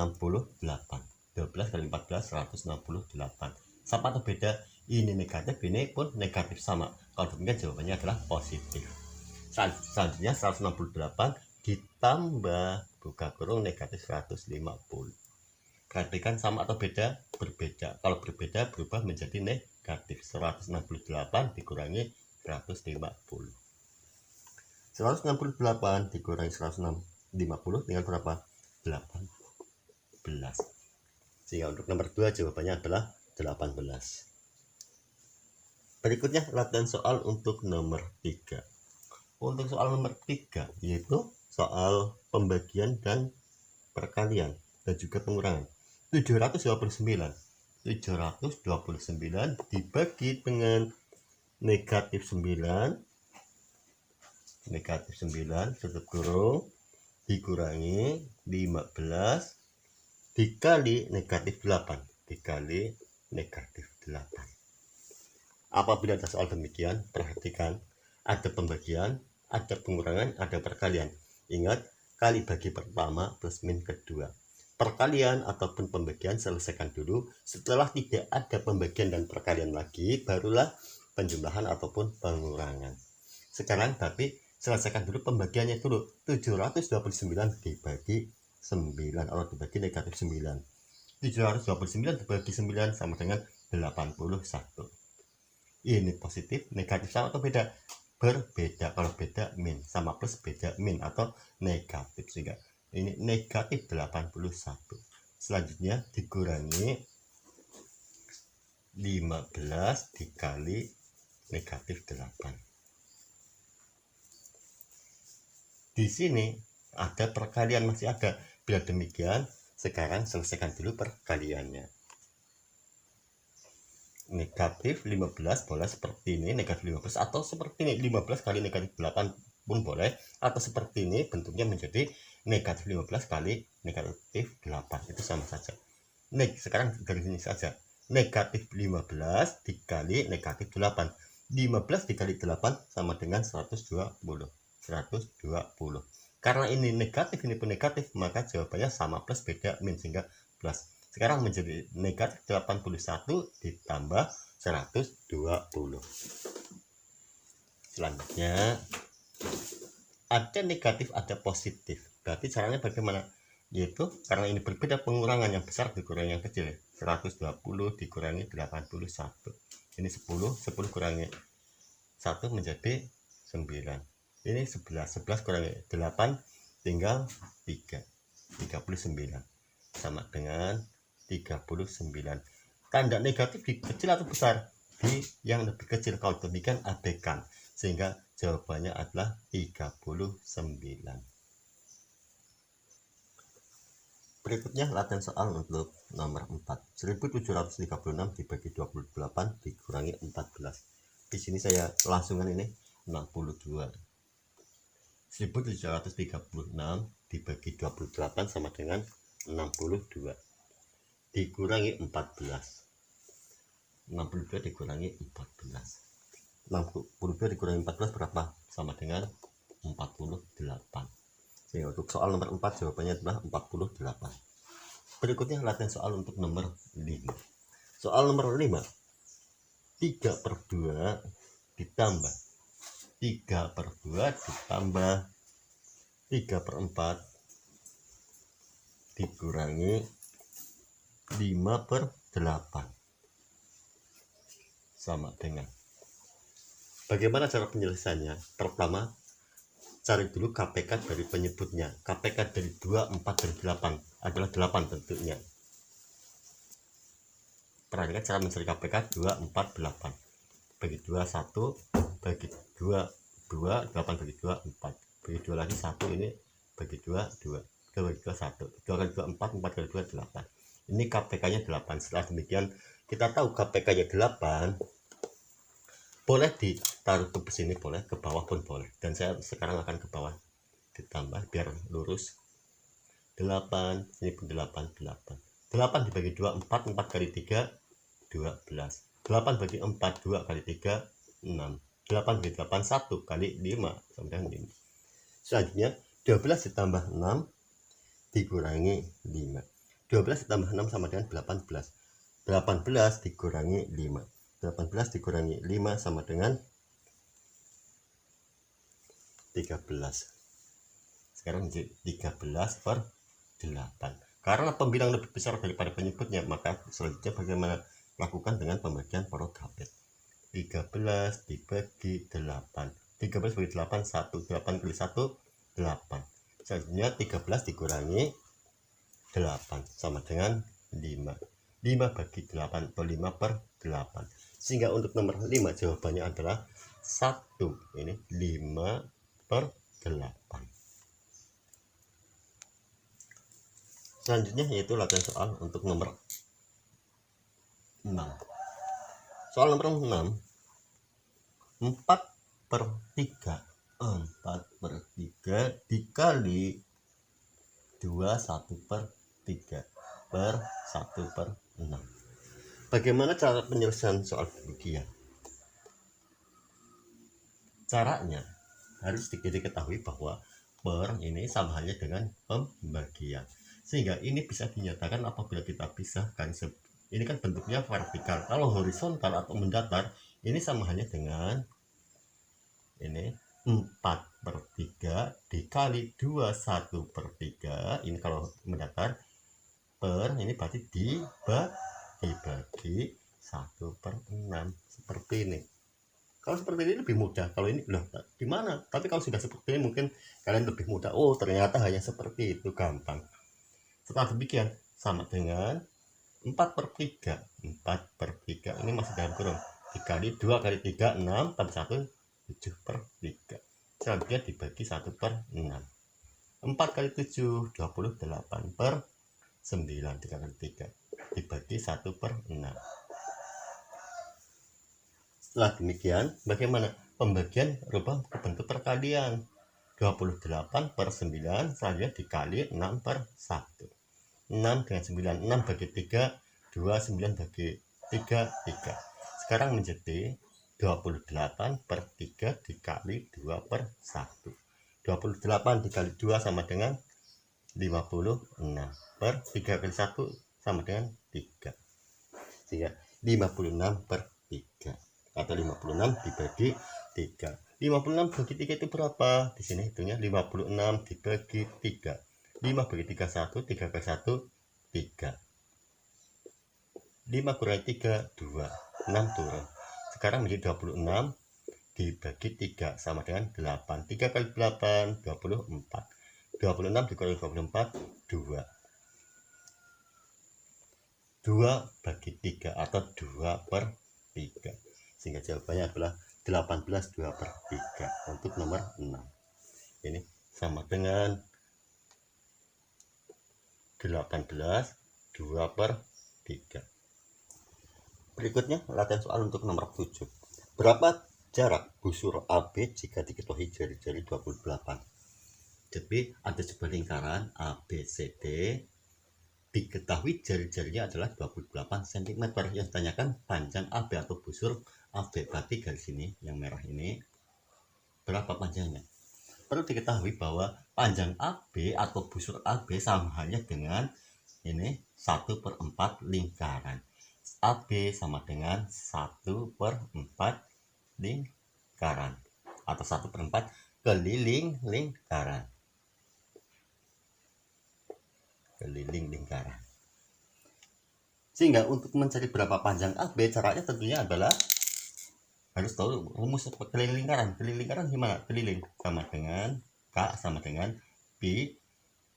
[SPEAKER 1] 12 kali 14 168. Sama atau beda? Ini negatif, ini pun negatif sama. Kalau demikian jawabannya adalah positif. Selanjutnya 168 ditambah buka kurung negatif 150. Perhatikan sama atau beda? Berbeda. Kalau berbeda berubah menjadi negatif. 168 dikurangi 150. 168 dikurangi 150 dengan berapa? 18. Sehingga untuk nomor 2 jawabannya adalah 18. Berikutnya latihan soal untuk nomor 3. Untuk soal nomor 3 yaitu soal pembagian dan perkalian dan juga pengurangan. 729 dibagi dengan negatif 9 tutup kurung dikurangi 15 dikali negatif 8 dikali negatif 8. Apabila ada soal demikian, perhatikan ada pembagian, ada pengurangan, ada perkalian. Ingat, kali bagi pertama plus min kedua. perkalian ataupun pembagian selesaikan dulu. Setelah tidak ada pembagian dan perkalian lagi, barulah penjumlahan ataupun pengurangan. Sekarang tapi selesaikan dulu pembagiannya dulu. 729 dibagi 9 atau dibagi negatif 9. 729 dibagi 9 sama dengan 81. Ini positif, negatif sama atau beda? Berbeda. Kalau beda min, sama plus beda min atau negatif, sehingga ini negatif 81. Selanjutnya dikurangi 15 dikali negatif 8. Di sini ada perkalian, masih ada. Bila demikian, sekarang selesaikan dulu perkaliannya. Negatif 15 boleh seperti ini, negatif 15, atau seperti ini 15 kali negatif 8 pun boleh, atau seperti ini bentuknya menjadi negatif 15 kali negatif 8, itu sama saja. Sekarang dari sini saja, negatif 15 dikali negatif 8, 15 dikali 8 sama dengan 120. Karena ini negatif, ini pun negatif, maka jawabannya sama plus beda min, sehingga plus. Sekarang menjadi negatif 81 ditambah 120. Selanjutnya ada negatif, ada positif. Berarti caranya bagaimana? Yaitu karena ini berbeda, pengurangan yang besar dikurangi yang kecil. 120 dikurangi 81. Ini 10 kurangi 1 menjadi 9. Ini 11 kurangi 8 tinggal 3, 39 sama dengan 39. Tanda negatif di kecil atau besar? Di yang lebih kecil. Kalau demikian abaikan, sehingga jawabannya adalah 39. Berikutnya latihan soal untuk nomor 4. 1736 dibagi 28 dikurangi 14. Di sini saya langsungkan ini 62. 1736 dibagi 28 sama dengan 62 dikurangi 14. 62 dikurangi 14. 62 dikurangi 14 berapa? Sama dengan 48. Sehingga untuk soal nomor 4 jawabannya adalah 48. Berikutnya latihan soal untuk nomor 5. Soal nomor 5, 3/2 ditambah 3/2 ditambah 3/4 dikurangi 5/8 sama dengan. Bagaimana cara penyelesaiannya? Pertama, cari dulu KPK dari penyebutnya. KPK dari 2, 4, dan 8 adalah 8 tentunya. Perhatikan cara mencari KPK 2, 4, 8. Bagi 2, 1. Bagi 2, 2. 8 bagi 2, 4. Bagi 2 lagi 1. Ini bagi 2, 2. 2 bagi 2, 1. 2 kali 2, 4. 4 kali 2, 8. Ini KPK-nya 8. Setelah demikian, kita tahu KPK-nya 8. Boleh ditaruh ke sini, boleh ke bawah pun boleh. Dan saya sekarang akan ke bawah, ditambah biar lurus. 8, ini pun 8, 8. 8 dibagi 2, 4. 4 kali 3, 12. 8 bagi 4, 2 kali 3, 6. 8 bagi 8, 1 kali 5 sama dengan 5. Selanjutnya 12 ditambah 6 dikurangi 5. 12 ditambah 6 sama dengan 18. 18 dikurangi 5. 18 dikurangi 5 sama dengan 13. Sekarang menjadi 13/8. Karena pembilang lebih besar daripada penyebutnya, maka selanjutnya bagaimana? Lakukan dengan pembagian pola gabet. 13 dibagi 8. 13 bagi 8, 1. 8 kali 1, 8. Selanjutnya 13 dikurangi 8 sama dengan 5. 5 bagi 8 atau 5/8. Sehingga untuk nomor 5 jawabannya adalah 1. Ini 5/8. Selanjutnya yaitu latihan soal untuk nomor 6. Soal nomor 6, 4/3. 4/3 dikali 2, 1/3 per 1/6. Bagaimana cara penyelesaian soal demikian? Caranya harus diketahui bahwa per ini sama halnya dengan pembagian, Sehingga ini bisa dinyatakan apabila kita pisahkan. Ini kan bentuknya vertikal. Kalau horizontal atau mendatar, ini sama halnya dengan ini 4/3 dikali 21/3. Ini kalau mendatar, per ini berarti dibagi 1/6 seperti ini. Kalau seperti ini lebih mudah. Kalau ini loh gimana? Tapi kalau sudah seperti ini mungkin kalian lebih mudah. Oh, ternyata hanya seperti itu, gampang. Setelah demikian sama dengan 4/3. 4/3 ini masih dalam kurung. Dikali 2 kali 3 6 tambah 1 7/3. Selanjutnya dibagi 1/6. 4 kali 7 28/9. 3 kali 3 dibagi 1/6. Setelah demikian, bagaimana pembagian rubah ke bentuk perkalian? 28/9 selanjutnya dikali 6/1. 6 dengan 9, 6 bagi 3, 2, 9 bagi 3, 3. Sekarang menjadi 28/3 dikali 2/1. 28 dikali 2 sama dengan 56. Per 3 kali 1 sama dengan 3. Sehingga 56/3. Atau 56 dibagi 3. 56 bagi 3 itu berapa? Di sini hitungnya 56 dibagi 3. 5 bagi 3 1, 3 kali 1 3. 5 kurangi 3 2. 6 turun. Sekarang menjadi 26 dibagi 3 sama dengan 8. 3 kali 8 24. 26 dikurangi 24 2. 2 bagi 3 atau 2/3. Sehingga jawabannya adalah 18 2/3 untuk nomor 6. Ini sama dengan 18 2/3. Berikutnya latihan soal untuk nomor 7. Berapa jarak busur AB jika diketahui jari-jari 28? Jadi ada sebuah lingkaran ABCD, diketahui jari-jarinya adalah 28 cm. Yang ditanyakan panjang AB atau busur AB, berarti garis ini yang merah ini berapa panjangnya. Perlu diketahui bahwa panjang AB atau busur AB sama halnya dengan ini 1/4 lingkaran. AB sama dengan 1/4 lingkaran atau 1/4 keliling lingkaran. Sehingga untuk mencari berapa panjang AB, caranya tentunya adalah harus tahu rumus keliling lingkaran. Keliling lingkaran gimana? Keliling sama dengan K sama dengan pi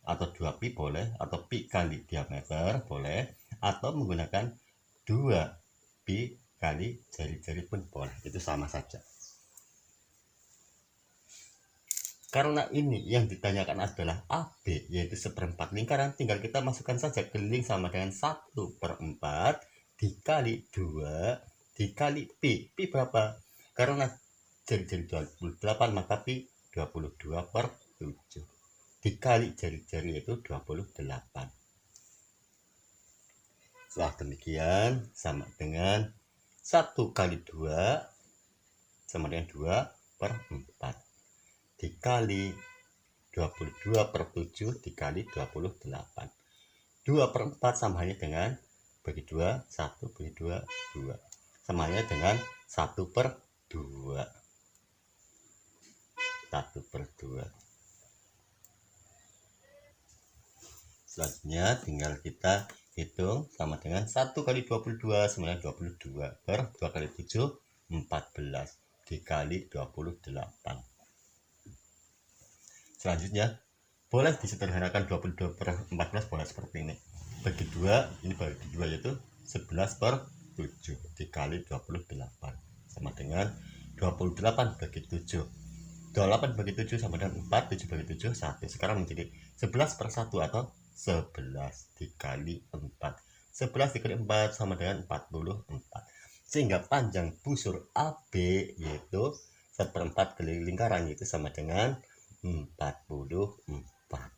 [SPEAKER 1] atau 2pi boleh, atau pi kali diameter boleh, atau menggunakan 2pi kali jari-jari pun boleh, itu sama saja. Karena ini yang ditanyakan adalah AB, yaitu 1/4 lingkaran, tinggal kita masukkan saja keliling sama dengan 1/4 dikali 2 dikali pi. Pi berapa? Karena jari-jari 28 maka pi 22/7 dikali jari-jari itu 28. Setelah demikian sama dengan 1 kali 2 sama dengan 2/4 dikali 22/7 dikali 28. 2/4 sama halnya dengan bagi 2, 1 bagi 2, 2. Sama halnya dengan 1/2. 1/2. Selanjutnya tinggal kita hitung sama dengan 1 kali 22 sama dengan 22 per 2 kali 7 14 dikali 28. Selanjutnya boleh disederhanakan 22/14 boleh seperti ini. Bagi 2, ini bagi 2 yaitu 11/7 dikali 28 sama dengan 28 bagi 7. 28 bagi 7 sama dengan 4, 7 bagi 7 1. Sekarang menjadi 11/1 atau 11 dikali 4. 11 dikali 4 sama dengan 44. Sehingga panjang busur AB yaitu 1/4 keliling lingkaran yaitu sama dengan 44.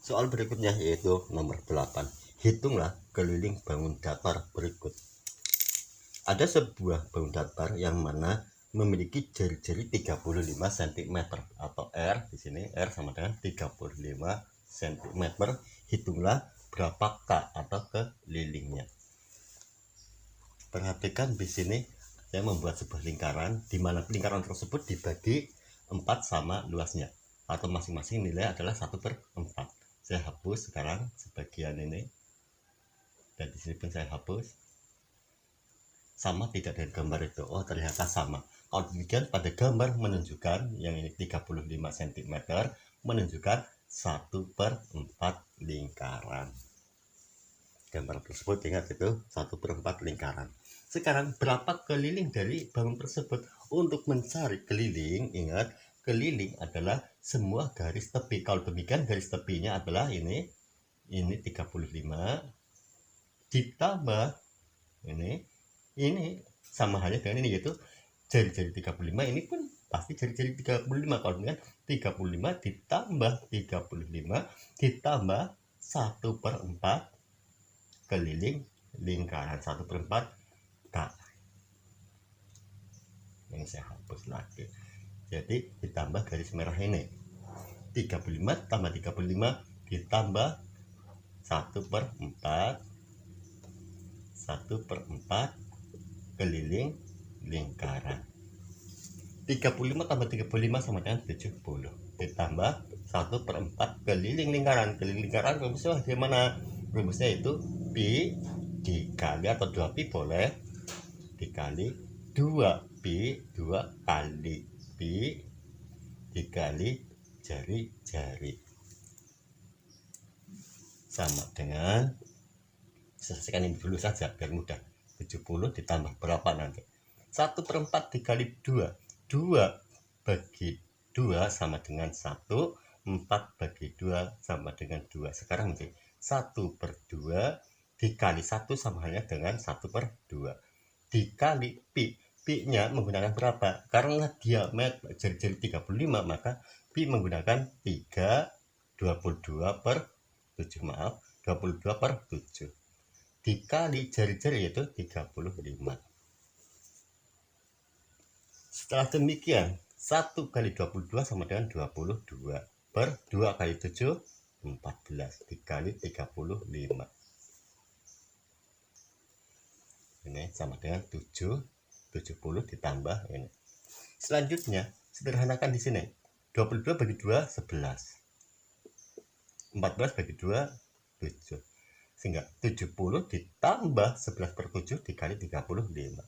[SPEAKER 1] Soal berikutnya yaitu nomor 8. Hitunglah keliling bangun datar berikut. Ada sebuah bangun datar yang mana memiliki jari-jari 35 cm atau R di sini R sama dengan 35 cm. Hitunglah berapa K atau kelilingnya. Perhatikan di sini saya membuat sebuah lingkaran di mana lingkaran tersebut dibagi 4 sama luasnya, atau masing-masing nilai adalah 1/4. Saya hapus sekarang sebagian ini, dan di sini pun saya hapus. Sama tidak dengan gambar itu? Oh, ternyata sama. Kalau demikian pada gambar menunjukkan yang ini 35 cm menunjukkan 1/4 lingkaran. Gambar tersebut ingat itu 1/4 lingkaran. Sekarang berapa keliling dari bangun tersebut? Untuk mencari keliling, ingat keliling adalah semua garis tepi. Kalau demikian garis tepinya adalah ini 35 ditambah ini sama halnya dengan ini, yaitu jari-jari 35. Ini pun pasti jari-jari 35. Kalau demikian 35 ditambah 35 ditambah 1/4 keliling lingkaran 1/4 K. Ini saya hapus lagi. Jadi ditambah garis merah ini 35 tambah 35 ditambah 1/4 keliling lingkaran. 35 tambah 35 sama dengan 70 ditambah 1/4 keliling lingkaran. Keliling lingkaran rumusnya bagaimana? Rumusnya itu pi dikali, atau 2pi boleh, dikali 2pi, 2 kali pi dikali jari-jari sama dengan, selesaikan ini dulu saja biar mudah. 70 ditambah berapa nanti? 1/4 dikali 2. 2 bagi 2 sama dengan 1. 4 bagi 2 sama dengan 2. Sekarang menjadi 1/2 dikali 1 sama halnya dengan 1/2 dikali pi. Pi nya menggunakan berapa? Karena diameter jari-jari 35, maka pi menggunakan 22/7 dikali jari-jari yaitu 35. Setelah demikian 1 kali 22 sama dengan 22 per 2 kali 7 14 dikali 35. Ini sama dengan 70 ditambah ini. Selanjutnya sederhanakan di sini. 22 bagi 2 11. 14 bagi 2 7. Sehingga 70 ditambah 11/7 dikali 35.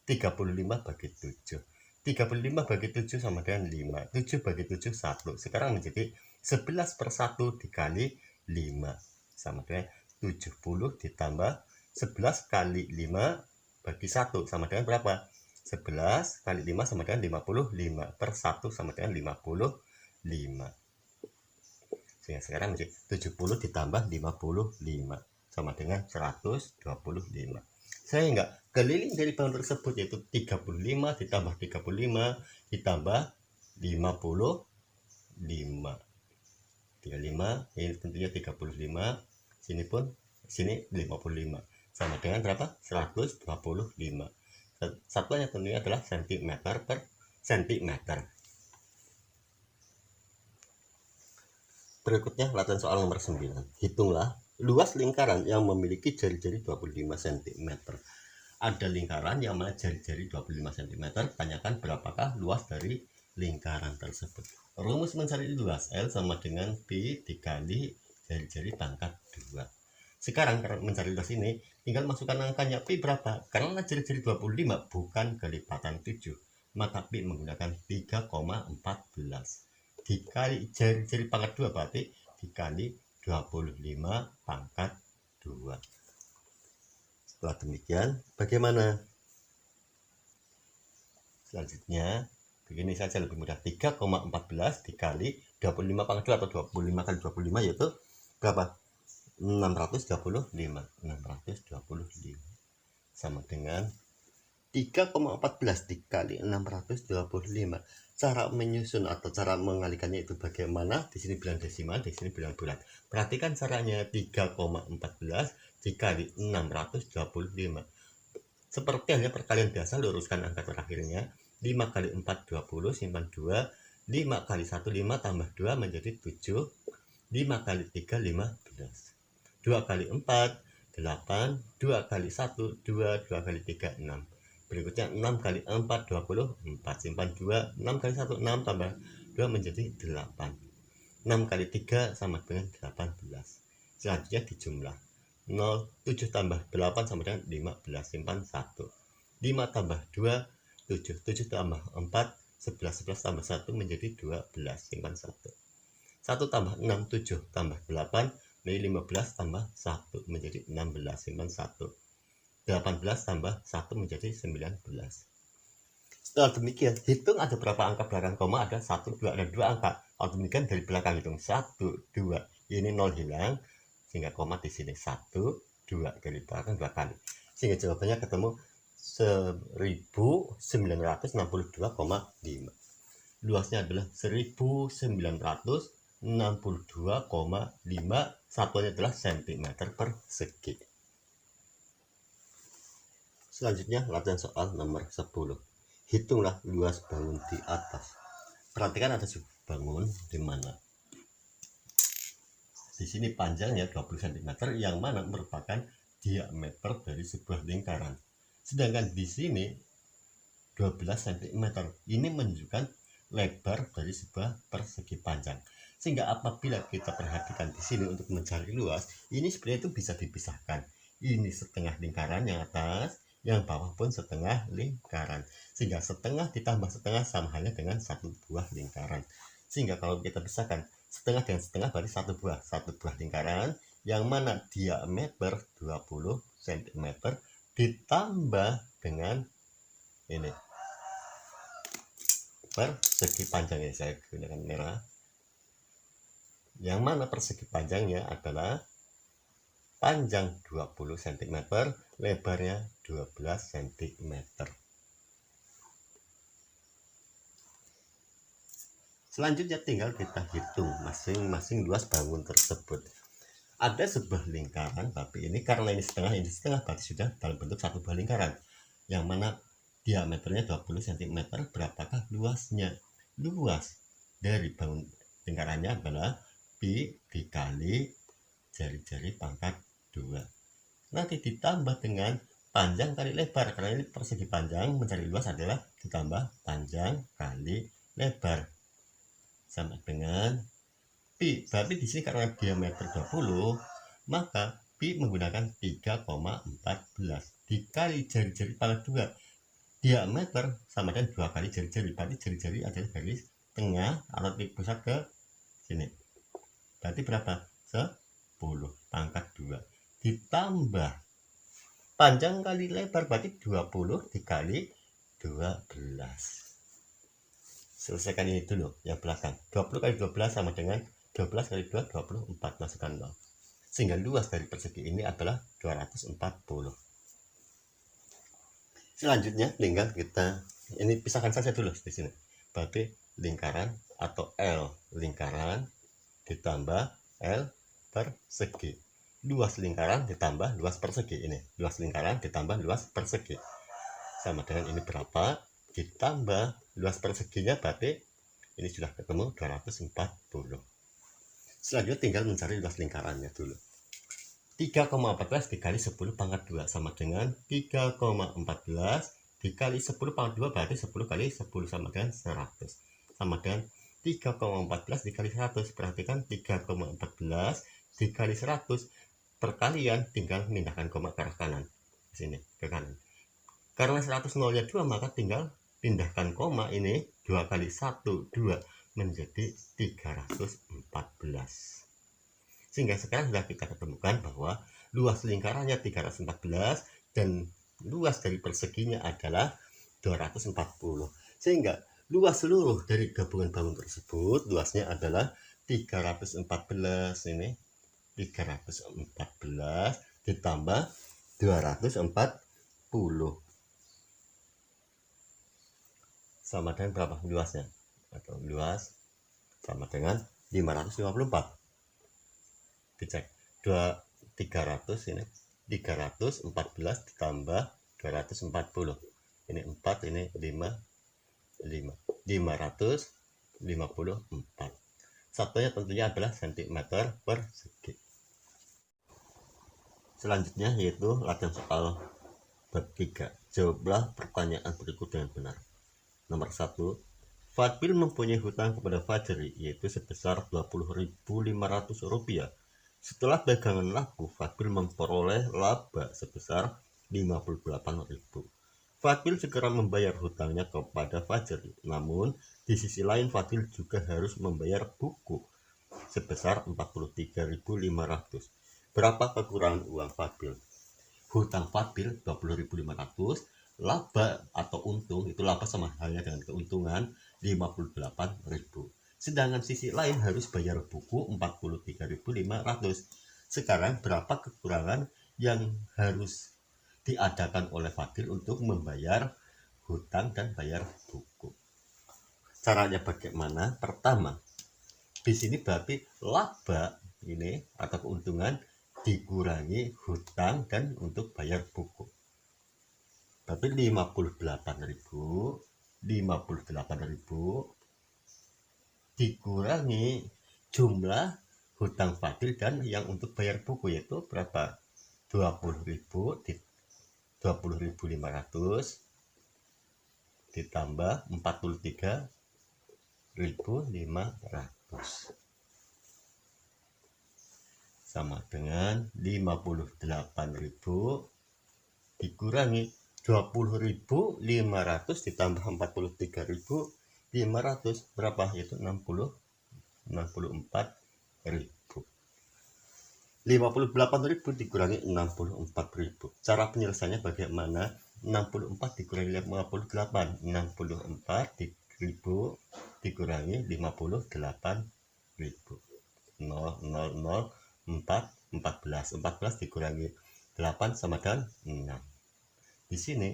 [SPEAKER 1] 35 bagi 7. 35 bagi 7 sama dengan 5. 7 bagi 7 1. Sekarang menjadi 11/1 dikali 5 sama dengan 70 ditambah 11 kali 5 bagi 1 sama dengan berapa? 11 kali 5 sama dengan 55 per 1 sama dengan 55. Sehingga sekarang menjadi 70 ditambah 55 sama dengan 125. Sehingga keliling dari bangun tersebut yaitu 35 ditambah 35 ditambah 55. 35 ini tentunya 35, sini 55 sama dengan berapa? 125. Satuannya tentunya adalah cm per cm. Berikutnya latihan soal nomor 9. Hitunglah luas lingkaran yang memiliki jari-jari 25 cm. Ada lingkaran yang mana jari-jari 25 cm. Tanyakan berapakah luas dari lingkaran tersebut. Rumus mencari luas L sama dengan P dikali jari-jari pangkat 2. Sekarang karena mencari luas ini tinggal masukkan angkanya. Pi berapa? Karena jari-jari 25 bukan kelipatan 7, maka Pi menggunakan 3,14 dikali jari-jari pangkat 2 berarti dikali 25 pangkat 2. Setelah demikian bagaimana? Selanjutnya begini saja, lebih mudah. 3,14 dikali 25 pangkat 2 atau 25 kali 25 yaitu berapa? 625 sama dengan 3,14 dikali 625. Cara menyusun atau cara mengalihkannya itu bagaimana? Di sini bilang desimal, di sini bilang bulat. Perhatikan caranya. 3,14 dikali 625. Seperti halnya perkalian biasa, luruskan angka terakhirnya. 5 kali 4 20, simpan 2. 5 kali 1 5 tambah 2 menjadi 7. 5 kali 3 15, 2 kali 4 8, 2 kali 1 2, 2 kali 3 6. Berikutnya 6 kali 4 24, simpan 2, 6 kali 1 6 tambah 2 menjadi 8. 6 kali 3 sama dengan 18. Selanjutnya dijumlah. 0, 7 tambah 8 sama dengan 15, simpan 1. 5 tambah 2 7, 7 tambah 4 11, 11 tambah 1 menjadi 12, simpan 1. 1 tambah 6 7 tambah 8 menjadi 15 tambah 1 menjadi 16, simpan 1. 18 tambah 1 menjadi 19. Setelah demikian, hitung ada berapa angka belakang koma, ada 1, 2, ada 2 angka. Kalau demikian dari belakang hitung 1, 2, ini 0 hilang, sehingga koma di sini 1, 2 dari belakang 2 kali. Sehingga jawabannya ketemu 1962,5. Luasnya adalah 1962,5, satuannya adalah cm persegi. Selanjutnya latihan soal nomor 10. Hitunglah luas bangun di atas. Perhatikan ada sebuah bangun di mana di sini panjangnya 20 cm yang mana merupakan diameter dari sebuah lingkaran. Sedangkan di sini 12 cm. Ini menunjukkan lebar dari sebuah persegi panjang. Sehingga apabila kita perhatikan di sini untuk mencari luas, ini sebenarnya itu bisa dipisahkan. Ini setengah lingkaran yang atas, yang bawah pun setengah lingkaran. Sehingga setengah ditambah setengah sama halnya dengan satu buah lingkaran. Sehingga kalau kita pisahkan setengah dengan setengah berarti satu buah lingkaran yang mana diameter 20 cm ditambah dengan ini persegi panjangnya, saya gunakan merah, yang mana persegi panjangnya adalah panjang 20 cm, lebarnya 12 cm. Selanjutnya tinggal kita hitung masing-masing luas bangun tersebut. Ada sebuah lingkaran, tapi ini karena ini setengah berarti sudah dalam bentuk satu buah lingkaran, yang mana diameternya 20 cm. Berapakah luasnya? Luas dari bangun lingkarannya adalah pi dikali jari-jari pangkat 2. Nanti ditambah dengan panjang kali lebar, karena ini persegi panjang, mencari luas adalah ditambah panjang kali lebar sama dengan pi. Berarti di sini karena diameter 20, maka pi menggunakan 3,14 dikali jari-jari pangkat 2. Diameter sama dengan 2 kali jari-jari, berarti jari-jari adalah garis tengah atau titik pusat ke sini. Berarti berapa? 10 pangkat 2 ditambah panjang kali lebar, berarti 20 dikali 12. Selesaikan ini dulu yang belakang. 20 kali 12 sama dengan 12 kali 2 24, masukkan 0. Sehingga luas dari persegi ini adalah 240. Selanjutnya tinggal kita ini pisahkan saja dulu di sini. Berarti lingkaran atau L lingkaran ditambah L persegi. Luas lingkaran ditambah luas persegi, ini luas lingkaran ditambah luas persegi sama dengan ini berapa ditambah luas perseginya, berarti ini sudah ketemu 240. Selanjutnya tinggal mencari luas lingkarannya dulu. 3,14 dikali 10 pangkat 2 sama dengan 3,14 dikali 10 pangkat 2, berarti 10 kali 10 sama dengan 100, sama dengan 3,14 dikali 100. Perhatikan 3,14 dikali 100 perkalian, tinggal memindahkan koma ke arah kanan, di sini ke kanan. Karena 100 nolnya 2, maka tinggal pindahkan koma, ini 2 kali 1 2 menjadi 314. Sehingga sekarang sudah kita ketemukan bahwa luas lingkarannya 314 dan luas dari perseginya adalah 240. Sehingga luas seluruh dari gabungan bangun tersebut luasnya adalah 314, ini 314 ditambah 240 sama dengan berapa luasnya? Atau luas sama dengan 554. Dicek 300, ini 314 ditambah 240, ini 4, ini 5 554. Satunya tentunya adalah cm persegi. Selanjutnya yaitu latihan soal bab 3. Jawablah pertanyaan berikut dengan benar. Nomor 1. Fadil mempunyai hutang kepada Fajri yaitu sebesar Rp20.500. Setelah dagangan laku, Fadil memperoleh laba sebesar Rp58.000. Fadil segera membayar hutangnya kepada Fajri. Namun, di sisi lain Fadil juga harus membayar buku sebesar Rp43.500. Berapa kekurangan uang Fadil? Hutang Fadil 20.500, laba atau untung, itu laba sama halnya dengan keuntungan 58.000. Sedangkan sisi lain harus bayar buku 43.500. Sekarang berapa kekurangan yang harus diadakan oleh Fadil untuk membayar hutang dan bayar buku? Caranya bagaimana? Pertama, di sini berarti laba ini atau keuntungan dikurangi hutang dan untuk bayar buku. Berarti 58.000 dikurangi jumlah hutang Fadil dan yang untuk bayar buku yaitu berapa? 20.500 ditambah 43.500 sama dengan 58.000 dikurangi 20.500 ditambah 43.500 berapa? Yaitu 64.000. 58.000 dikurangi 64.000. Cara penyelesaiannya bagaimana? 64 dikurangi 58. 64.000 dikurangi 58.000. 14 dikurangi 8 sama dengan 6. Di sini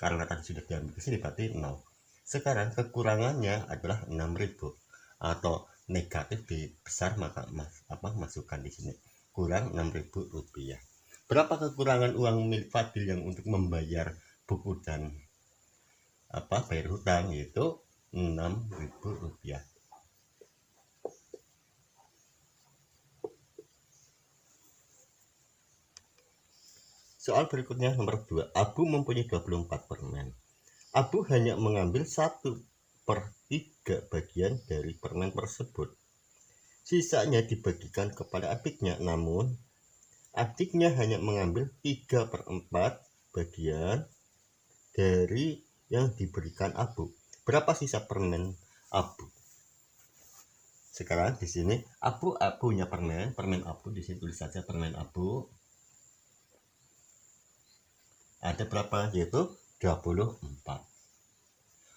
[SPEAKER 1] karena tadi sudah diambil ke sini berarti 0. Sekarang kekurangannya adalah 6.000 atau negatif dibesar, maka masukkan di sini kurang 6.000 rupiah. Berapa kekurangan uang milik Fadil yang untuk membayar buku dan bayar hutang, yaitu 6.000 rupiah. Soal berikutnya nomor 2. Abu mempunyai 24 permen. Abu hanya mengambil 1/3 bagian dari permen tersebut. Sisanya dibagikan kepada adiknya, namun adiknya hanya mengambil 3/4 bagian dari yang diberikan Abu. Berapa sisa permen Abu? Sekarang di sini Abu punya permen Abu, di sini tulis saja permen Abu. Ada berapa? Yaitu 24.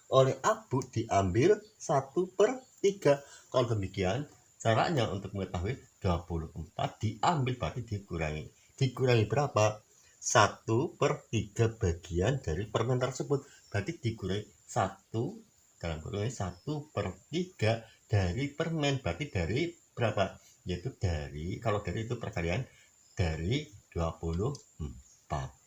[SPEAKER 1] Oleh Abu diambil 1/3. Kalau demikian, caranya untuk mengetahui 24 diambil berarti dikurangi. Dikurangi berapa? 1/3 bagian dari permen tersebut. Berarti dikurangi 1 dalam kurung 1/3 dari permen. Berarti dari berapa? Yaitu dari, kalau dari itu perkalian dari 24.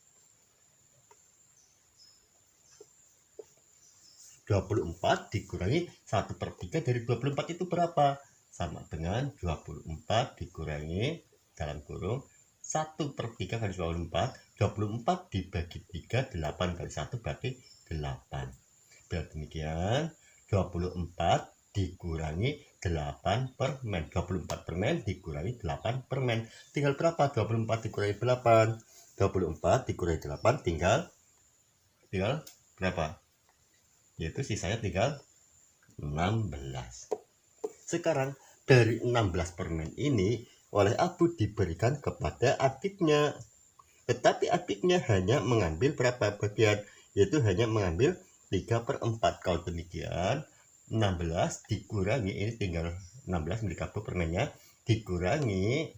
[SPEAKER 1] 24 dikurangi 1/3 dari 24 itu berapa? Sama dengan 24 dikurangi dalam kurung 1/3 kali 24. 24 dibagi 3, 8 kali 1 berarti 8. Berarti demikian 24 dikurangi 8 permen. 24 permen dikurangi 8 permen. Tinggal berapa? 24 dikurangi 8. 24 dikurangi 8 tinggal berapa? Yaitu sisanya tinggal 16. Sekarang dari 16 permen ini oleh Abu diberikan kepada adiknya, tetapi adiknya hanya mengambil berapa bagian? Yaitu hanya mengambil 3/4. Kalau demikian 16 dikurangi, ini tinggal 16 milik Abu permennya, dikurangi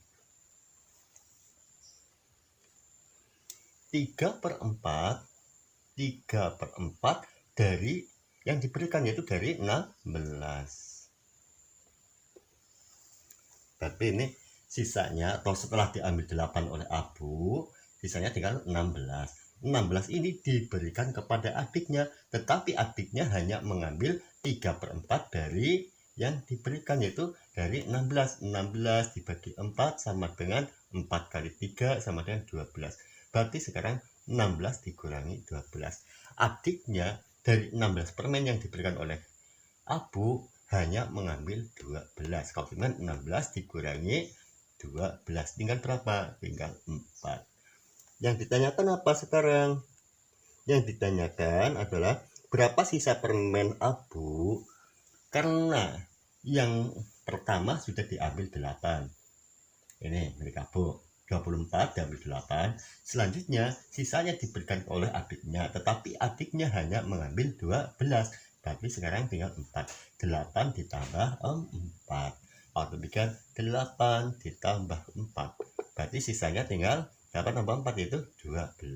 [SPEAKER 1] 3/4 dari yang diberikan, yaitu dari 16. Tapi ini sisanya, atau setelah diambil 8 oleh Abu, sisanya tinggal 16. 16 ini diberikan kepada adiknya, tetapi adiknya hanya mengambil 3/4 dari yang diberikan, yaitu dari 16. 16 dibagi 4 sama dengan 4 kali 3 sama dengan 12. Berarti sekarang 16 dikurangi 12. Adiknya dari 16 permen yang diberikan oleh Abu hanya mengambil 12. Kalau dengan 16 dikurangi 12 tinggal berapa? Tinggal 4. Yang ditanyakan apa sekarang? Yang ditanyakan adalah berapa sisa permen Abu, karena yang pertama sudah diambil 8. Ini milik Abu. 24 diambil 8. Selanjutnya sisanya diberikan oleh adiknya, tetapi adiknya hanya mengambil 12. Berarti sekarang tinggal 4. 8 ditambah 4. Atau demikian 8 ditambah 4. Berarti sisanya tinggal 8 tambah 4 yaitu 12.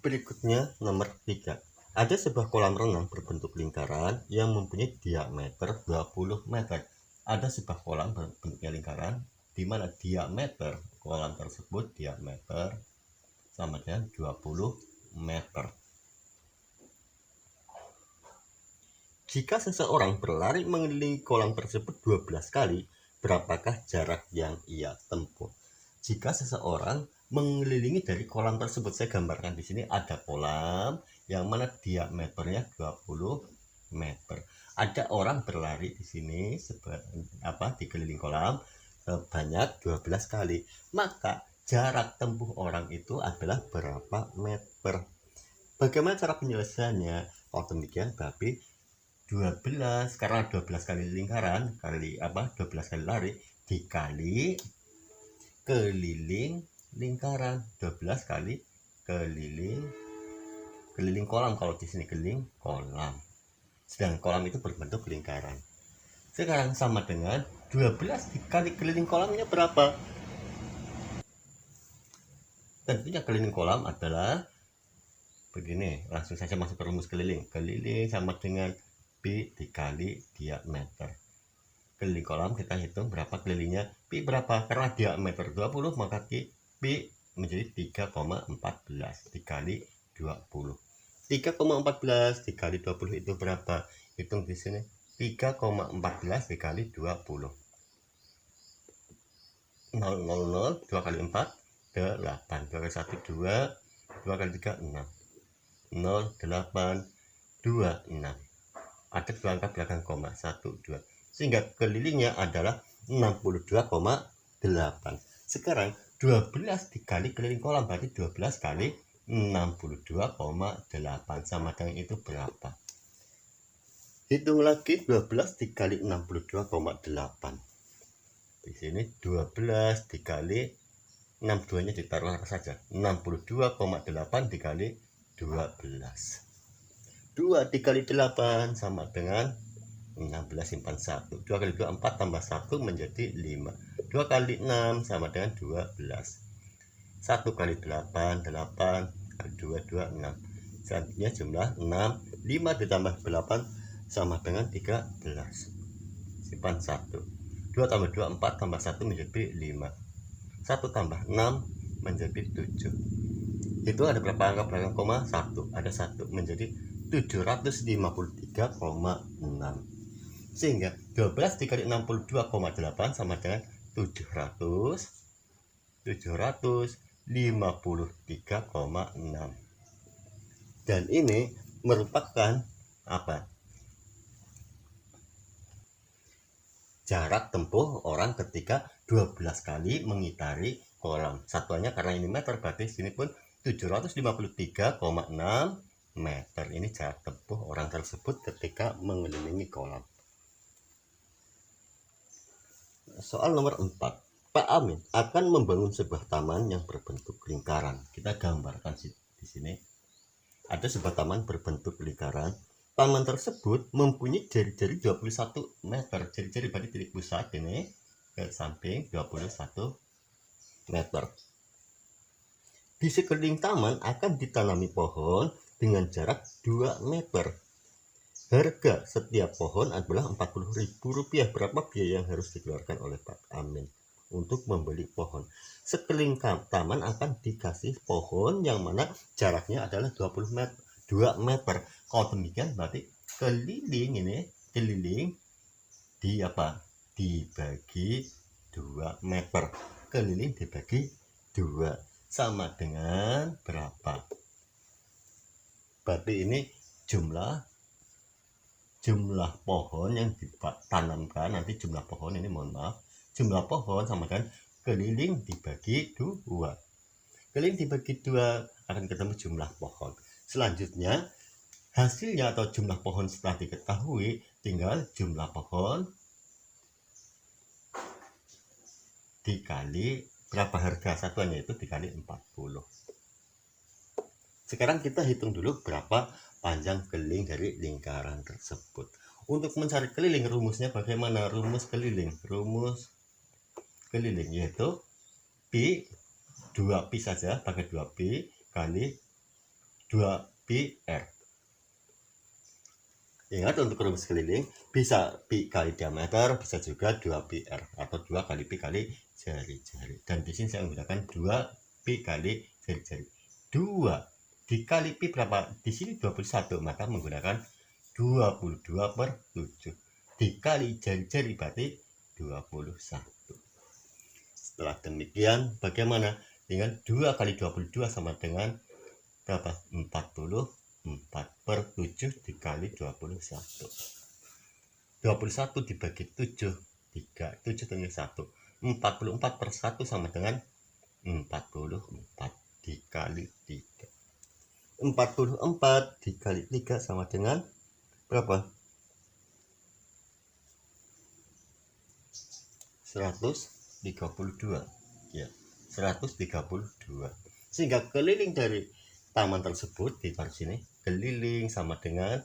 [SPEAKER 1] Berikutnya nomor 3. Ada sebuah kolam renang berbentuk lingkaran yang mempunyai diameter 20 meter. Ada sebuah kolam berbentuknya lingkaran di mana diameter kolam tersebut diameter sama dengan 20 meter. Jika seseorang berlari mengelilingi kolam tersebut 12 kali, berapakah jarak yang ia tempuh? Jika seseorang mengelilingi dari kolam tersebut, saya gambarkan di sini ada kolam yang mana diameternya 20 meter. Ada orang berlari di sini di keliling kolam sebanyak 12 kali. Maka jarak tempuh orang itu adalah berapa meter? Bagaimana cara penyelesaiannya? Kalau demikian berarti 12, karena 12 kali lingkaran kali 12 kali lari dikali keliling lingkaran, 12 kali keliling kolam. Kalau di sini keliling kolam, sedang kolam itu berbentuk lingkaran. Sekarang sama dengan 12 dikali keliling kolamnya berapa? Tentunya keliling kolam adalah begini, langsung saja masuk ke rumus keliling. Keliling sama dengan Pi dikali diameter. Keliling kolam kita hitung berapa kelilingnya. Pi berapa? Karena diameter 20 maka Pi menjadi 3,14 dikali 20. 3,14 dikali 20 itu berapa? Hitung di sini. 3,14 dikali 20. 0, 2 kali 4 8, 2 kali 1 2, 2 kali 3 6, 0, 8, 2, 6. Ada dua angka belakang koma, 1, 2. Sehingga kelilingnya adalah 62,8. Sekarang 12 dikali keliling kolam berarti 12 kali 62,8 sama dengan itu berapa? Hitung lagi 12 dikali 62,8. Di sini 12 dikali 62-nya ditaruh saja. 62,8 dikali 12. 2 dikali 8 sama dengan 16, simpan 1. 2 kali 2 4 tambah 1 menjadi 5. 2 kali 6 sama dengan 12. 1 kali 8 8 kali 2 2 6. Selanjutnya jumlah 6. 5 ditambah 8 sama dengan 13. Simpan 1. 2 tambah 2 4 tambah 1 menjadi 5. 1 tambah 6 menjadi 7. Itu ada berapa angka belakang koma? 1. Ada 1 menjadi 753,6. Sehingga 12 dikali 62,8 sama dengan 753,6. Dan ini merupakan apa? Jarak tempuh orang ketika 12 kali mengitari kolam. Satuannya karena ini meter, berarti sini pun 753,6 meter. Ini jarak tempuh orang tersebut ketika mengelilingi kolam. Soal nomor 4. Pak Amin akan membangun sebuah taman yang berbentuk lingkaran. Kita gambarkan di sini. Ada sebuah taman berbentuk lingkaran. Taman tersebut mempunyai jari-jari 21 meter. Jari-jari berarti titik pusat ini ke samping 21 meter. Di sekeliling taman akan ditanami pohon dengan jarak 2 meter. Harga setiap pohon adalah Rp40.000. Berapa biaya yang harus dikeluarkan oleh Pak Amin? untuk membeli pohon. Sekeliling taman akan dikasih pohon yang mana jaraknya adalah 2 meter. Kalau demikian berarti keliling dibagi 2 meter. Keliling dibagi 2 sama dengan berapa? Berarti ini jumlah pohon yang ditanamkan, nanti jumlah pohon ini jumlah pohon sama dengan keliling dibagi 2. Keliling dibagi 2 akan ketemu jumlah pohon. Selanjutnya hasilnya atau jumlah pohon setelah diketahui, tinggal jumlah pohon dikali berapa harga satuannya, itu dikali 40. Sekarang kita hitung dulu berapa panjang keliling dari lingkaran tersebut. Untuk mencari keliling, rumusnya bagaimana? Rumus keliling yaitu pi 2pi saja, pakai 2pi kali 2pi r. Ingat, untuk rumus keliling bisa pi kali diameter, bisa juga 2pi r atau 2 kali pi kali jari-jari. Dan di sini saya menggunakan 2pi kali jari-jari. 2 dikali pi berapa? Di sini 21, maka menggunakan 22/7 dikali jari-jari berarti 21. Setelah demikian bagaimana? Dengan 2 kali 22 sama dengan berapa? 44/7 dikali 21. 21 dibagi 7, 3, 7 tinggal 1. 44/1 sama dengan 44 dikali 3. 44 dikali 3 sama dengan berapa? 132. Ya, 132. Sehingga keliling dari taman tersebut di sini, keliling sama dengan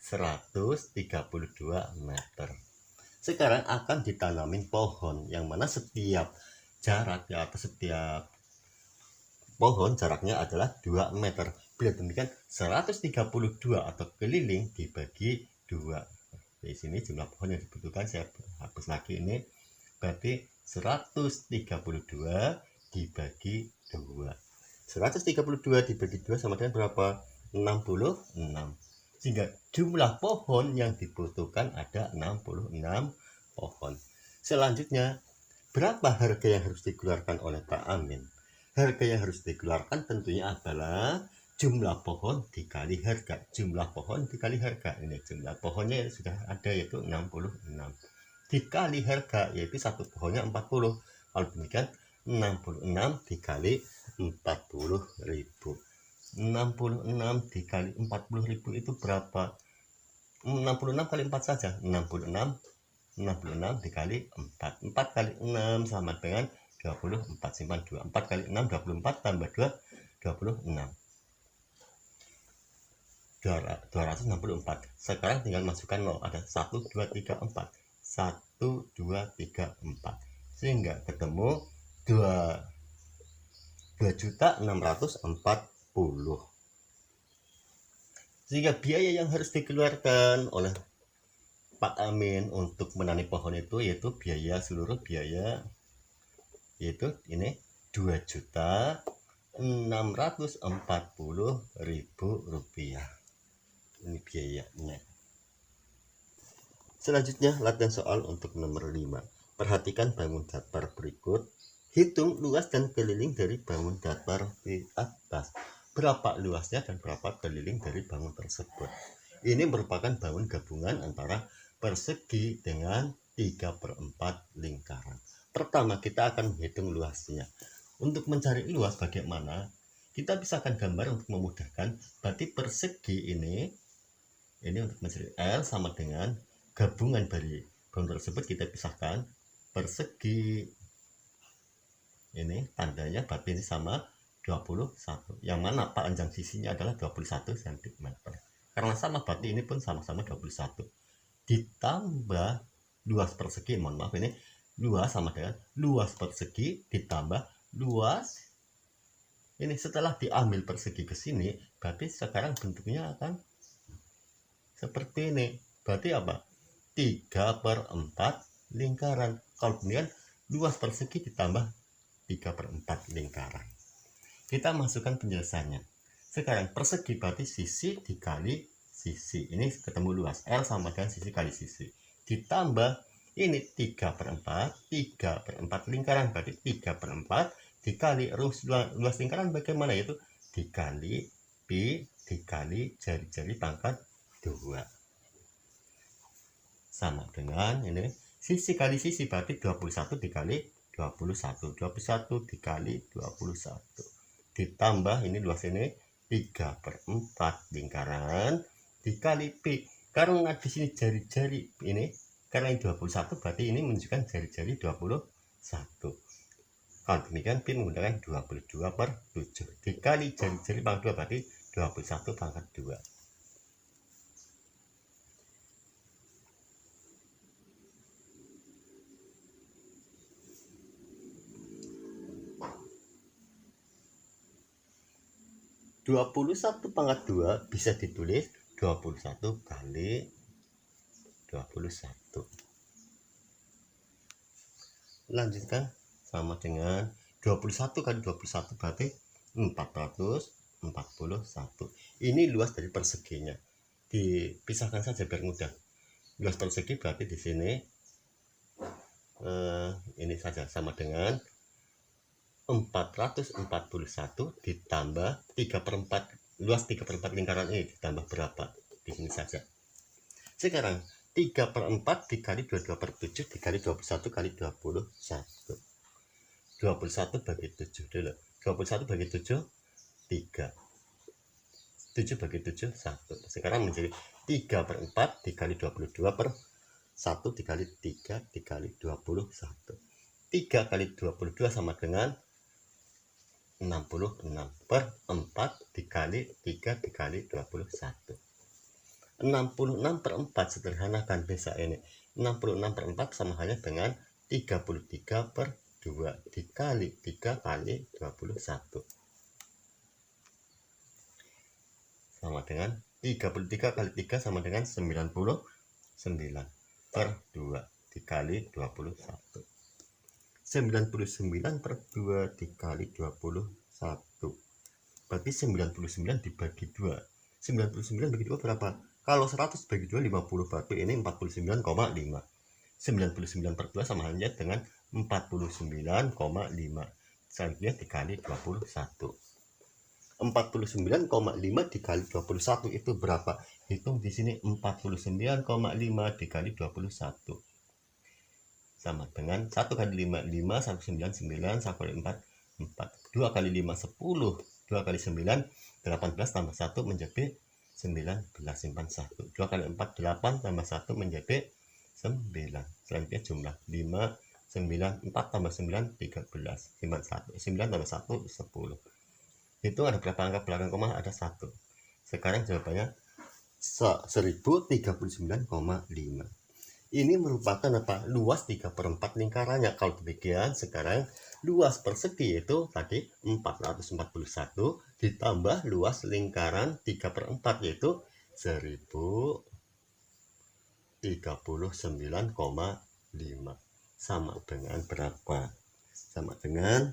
[SPEAKER 1] 132 meter. Sekarang akan ditanamin pohon yang mana setiap jarak atau setiap pohon jaraknya adalah 2 meter. Bila demikian 132 atau keliling dibagi 2. Di sini jumlah pohon yang dibutuhkan saya hapus lagi ini. Berarti 132 dibagi 2. 132 dibagi 2 sama dengan berapa? 66. Sehingga jumlah pohon yang dibutuhkan ada 66 pohon. Selanjutnya, berapa harga yang harus dikeluarkan oleh Pak Amin? Harga yang harus dikeluarkan tentunya adalah jumlah pohon dikali harga. Jumlah pohon dikali harga. Ini jumlah pohonnya sudah ada, yaitu 66. Dikali harga, yaitu satu pohonnya 40. Kalau demikian 66 dikali 40.000. 66 dikali 40.000 itu berapa? 66 kali 4 saja. 66 dikali 4. 4 kali 6 sama dengan 24. Simpan 2. 4 kali 6 24 tambah 2 26. 264. Sekarang tinggal masukkan 0. Ada 1 2 3 4. 1 2 3 4. Sehingga ketemu 2.640. Sehingga biaya yang harus dikeluarkan oleh Pak Amin untuk menanam pohon itu yaitu seluruh biaya yaitu ini 2.640.000 rupiah. Ini biayanya. Selanjutnya latihan soal untuk nomor 5. Perhatikan bangun datar berikut. Hitung luas dan keliling dari bangun datar di atas. Berapa luasnya dan berapa keliling dari bangun tersebut. Ini merupakan bangun gabungan antara persegi dengan 3/4 lingkaran. Pertama kita akan menghitung luasnya. Untuk mencari luas bagaimana? Kita pisahkan gambar untuk memudahkan. Berarti persegi ini untuk mencari L sama dengan gabungan dari bangun tersebut kita pisahkan. Persegi ini tandanya berarti ini sama 21, yang mana panjang sisinya adalah 21 cm. Karena sama berarti ini pun sama-sama 21 ditambah luas persegi, mohon maaf, ini luas sama dengan luas persegi ditambah luas ini. Setelah diambil persegi ke sini, berarti sekarang bentuknya akan seperti ini. Berarti apa? 3/4 lingkaran. Kalau kemudian luas persegi ditambah 3/4 lingkaran. Kita masukkan penjelasannya. Sekarang persegi berarti sisi dikali sisi. Ini ketemu luas. L sama dengan sisi kali sisi. Ditambah ini 3/4. 3/4 lingkaran berarti 3/4 dikali luas lingkaran bagaimana? Yaitu dikali Pi dikali jari-jari pangkat 2. Sama dengan ini sisi kali sisi berarti 21 dikali 21. 21 dikali 21. Ditambah ini luas ini 3/4 lingkaran dikali Pi. Karena di sini jari-jari ini, karena ini 21 berarti ini menunjukkan jari-jari 21. Kalau demikian Pi menggunakan 22/7 dikali jari-jari pangkat 2 berarti 21/2. 21/2 bisa ditulis 21 kali 21. Lanjutkan sama dengan 21 kali 21 berarti 441. Ini luas dari perseginya. Dipisahkan saja biar mudah. Luas persegi berarti di sini ini saja sama dengan 441 ditambah 3/4 luas 3/4 lingkaran ini ditambah berapa? Di sini saja. Sekarang 3/4 dikali 22/7 dikali 21 kali 21. 21 bagi 7 dulu. 21 bagi 7 3. 7 bagi 7 1. Sekarang menjadi 3/4 dikali 22/1 dikali 3 dikali 21. 3 kali 22 sama dengan 66/4 dikali 3 dikali 21. 66/4 sederhanakan bisa ini. 66/4 sama halnya dengan 33/2 dikali 3 kali 21. Sama dengan 33 kali 3 sama dengan 99/2 dikali 21. 99/2 dikali 21 berarti 99 dibagi 2. 99 bagi 2 berapa? Kalau 100 bagi 2 50 berarti ini 49,5. 99/2 sama halnya dengan 49,5. Selanjutnya dikali 21. 49,5 dikali 21 itu berapa? Hitung di sini 49,5 dikali 21. Sama dengan 1 kali 5 5, 1 9 9, 1 kali 4 4, 2 kali 5 10, 2 kali 9 18 tambah 1 menjadi 19, simpan 1. 2 kali 4 8 tambah 1 menjadi 9. Selanjutnya jumlah 5 9 4 tambah 9 13, simpan 1. 9 tambah 1 10. Itu ada berapa angka belakang koma? Ada 1. Sekarang jawabannya 1039,5. Ini merupakan apa? Luas 3/4 lingkarannya. Kalau demikian, sekarang luas persegi itu tadi 441 ditambah luas lingkaran 3/4 yaitu 1039,5. Sama dengan berapa? Sama dengan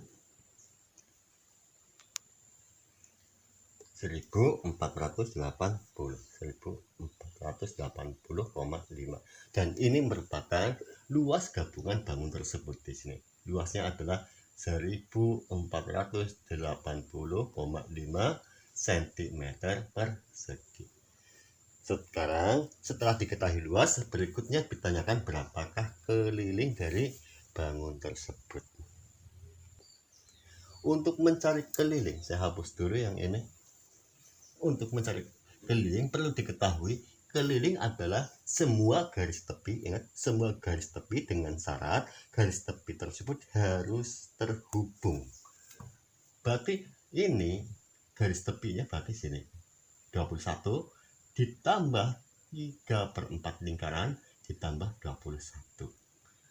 [SPEAKER 1] 1480 dan ini merupakan luas gabungan bangun tersebut. Di sini luasnya adalah 1480,5 cm persegi. Sekarang setelah diketahui luas, berikutnya ditanyakan berapakah keliling dari bangun tersebut. Untuk mencari keliling, saya hapus dulu yang ini. Untuk mencari keliling perlu diketahui keliling adalah semua garis tepi. Ingat, semua garis tepi dengan syarat garis tepi tersebut harus terhubung. Berarti ini garis tepinya berarti sini 21 ditambah 3/4 lingkaran ditambah 21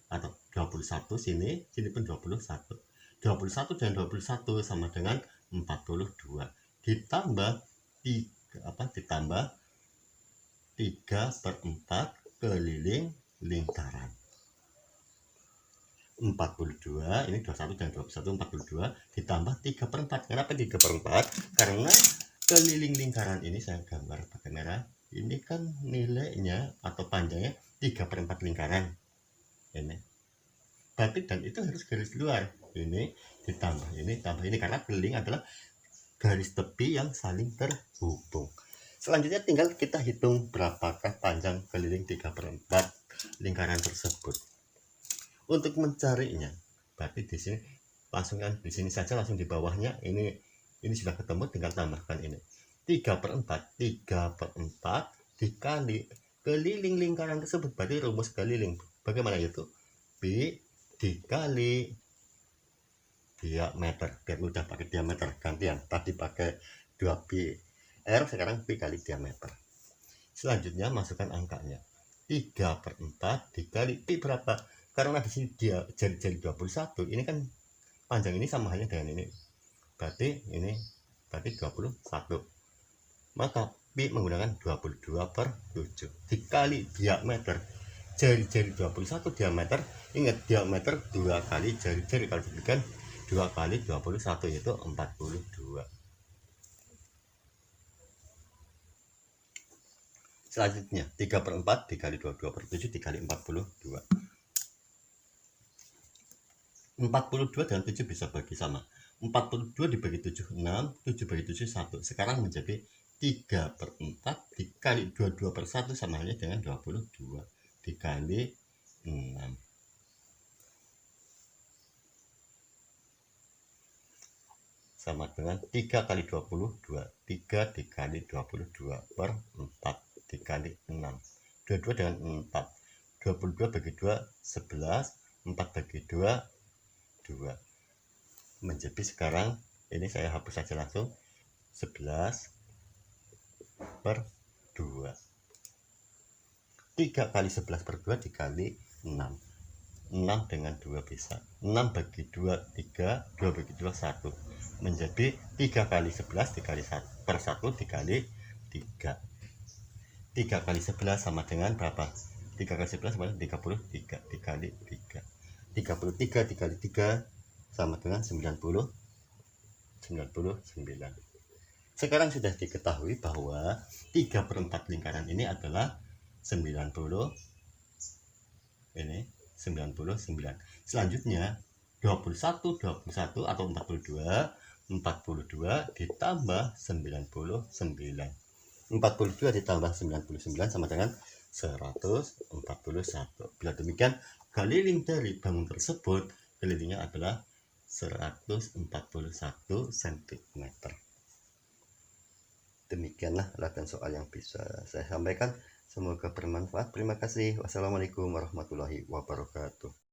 [SPEAKER 1] atau 21 sini pun 21. 21 dan 21 sama dengan 42 ditambah 3/4 keliling lingkaran. 42, ini 21 dan 21, 42 ditambah 3/4. Kenapa 3/4? Karena keliling lingkaran ini saya gambar pakai merah. Ini kan nilainya atau panjangnya 3/4 lingkaran. Ini. Berarti dan itu harus garis luar. Ini ditambah ini tambah ini karena keliling adalah garis tepi yang saling terhubung. Selanjutnya tinggal kita hitung berapakah panjang keliling 3/4 lingkaran tersebut. Untuk mencarinya, berarti di sini langsung kan di sini saja langsung di bawahnya ini sudah ketemu, tinggal tambahkan ini 3/4 dikali keliling lingkaran tersebut, berarti rumus keliling bagaimana itu pi dikali diameter, biar mudah pakai diameter gantian, tadi pakai 2 pi r, sekarang pi kali diameter. Selanjutnya masukkan angkanya 3/4 dikali pi berapa, karena di sini dia jari-jari 21, ini kan panjang ini sama halnya dengan ini, berarti ini berarti 21, maka pi menggunakan 22/7 dikali diameter, jari-jari 21 diameter, ingat diameter 2 kali jari-jari, kalau diberikan 2 kali 21 yaitu 42. Selanjutnya 3/4 dikali 22/7 dikali 42. 42 dan 7 bisa bagi sama. 42 dibagi 7, 6. 7 bagi 7, 1. Sekarang menjadi 3/4 dikali 22/1 sama halnya dengan 22 dikali 6. Sama dengan 3 kali 22. 3 dikali 22/4 dikali 6. 22 dengan 4. 22 bagi 2, 11. 4 bagi 2, 2. Menjadi sekarang ini saya hapus saja langsung, 11/2. 3 kali 11/2 dikali 6. 6 dengan 2 bisa 6 bagi 2, 3. 2 bagi 2, 1. Menjadi 3 kali 11 dikali 1/1 dikali 3. 3 kali 11 sama dengan berapa? 3 kali 11 sama dengan 33 dikali 3. 33 dikali 3 sama dengan 99. Sekarang sudah diketahui bahwa 3/4 lingkaran ini adalah 90. Ini 99. Selanjutnya 21 atau 42 ditambah 99. 42 ditambah 99 sama dengan 141. Bila demikian, keliling dari bangun tersebut kelilingnya adalah 141 cm. Demikianlah latihan soal yang bisa saya sampaikan. Semoga bermanfaat. Terima kasih. Wassalamualaikum warahmatullahi wabarakatuh.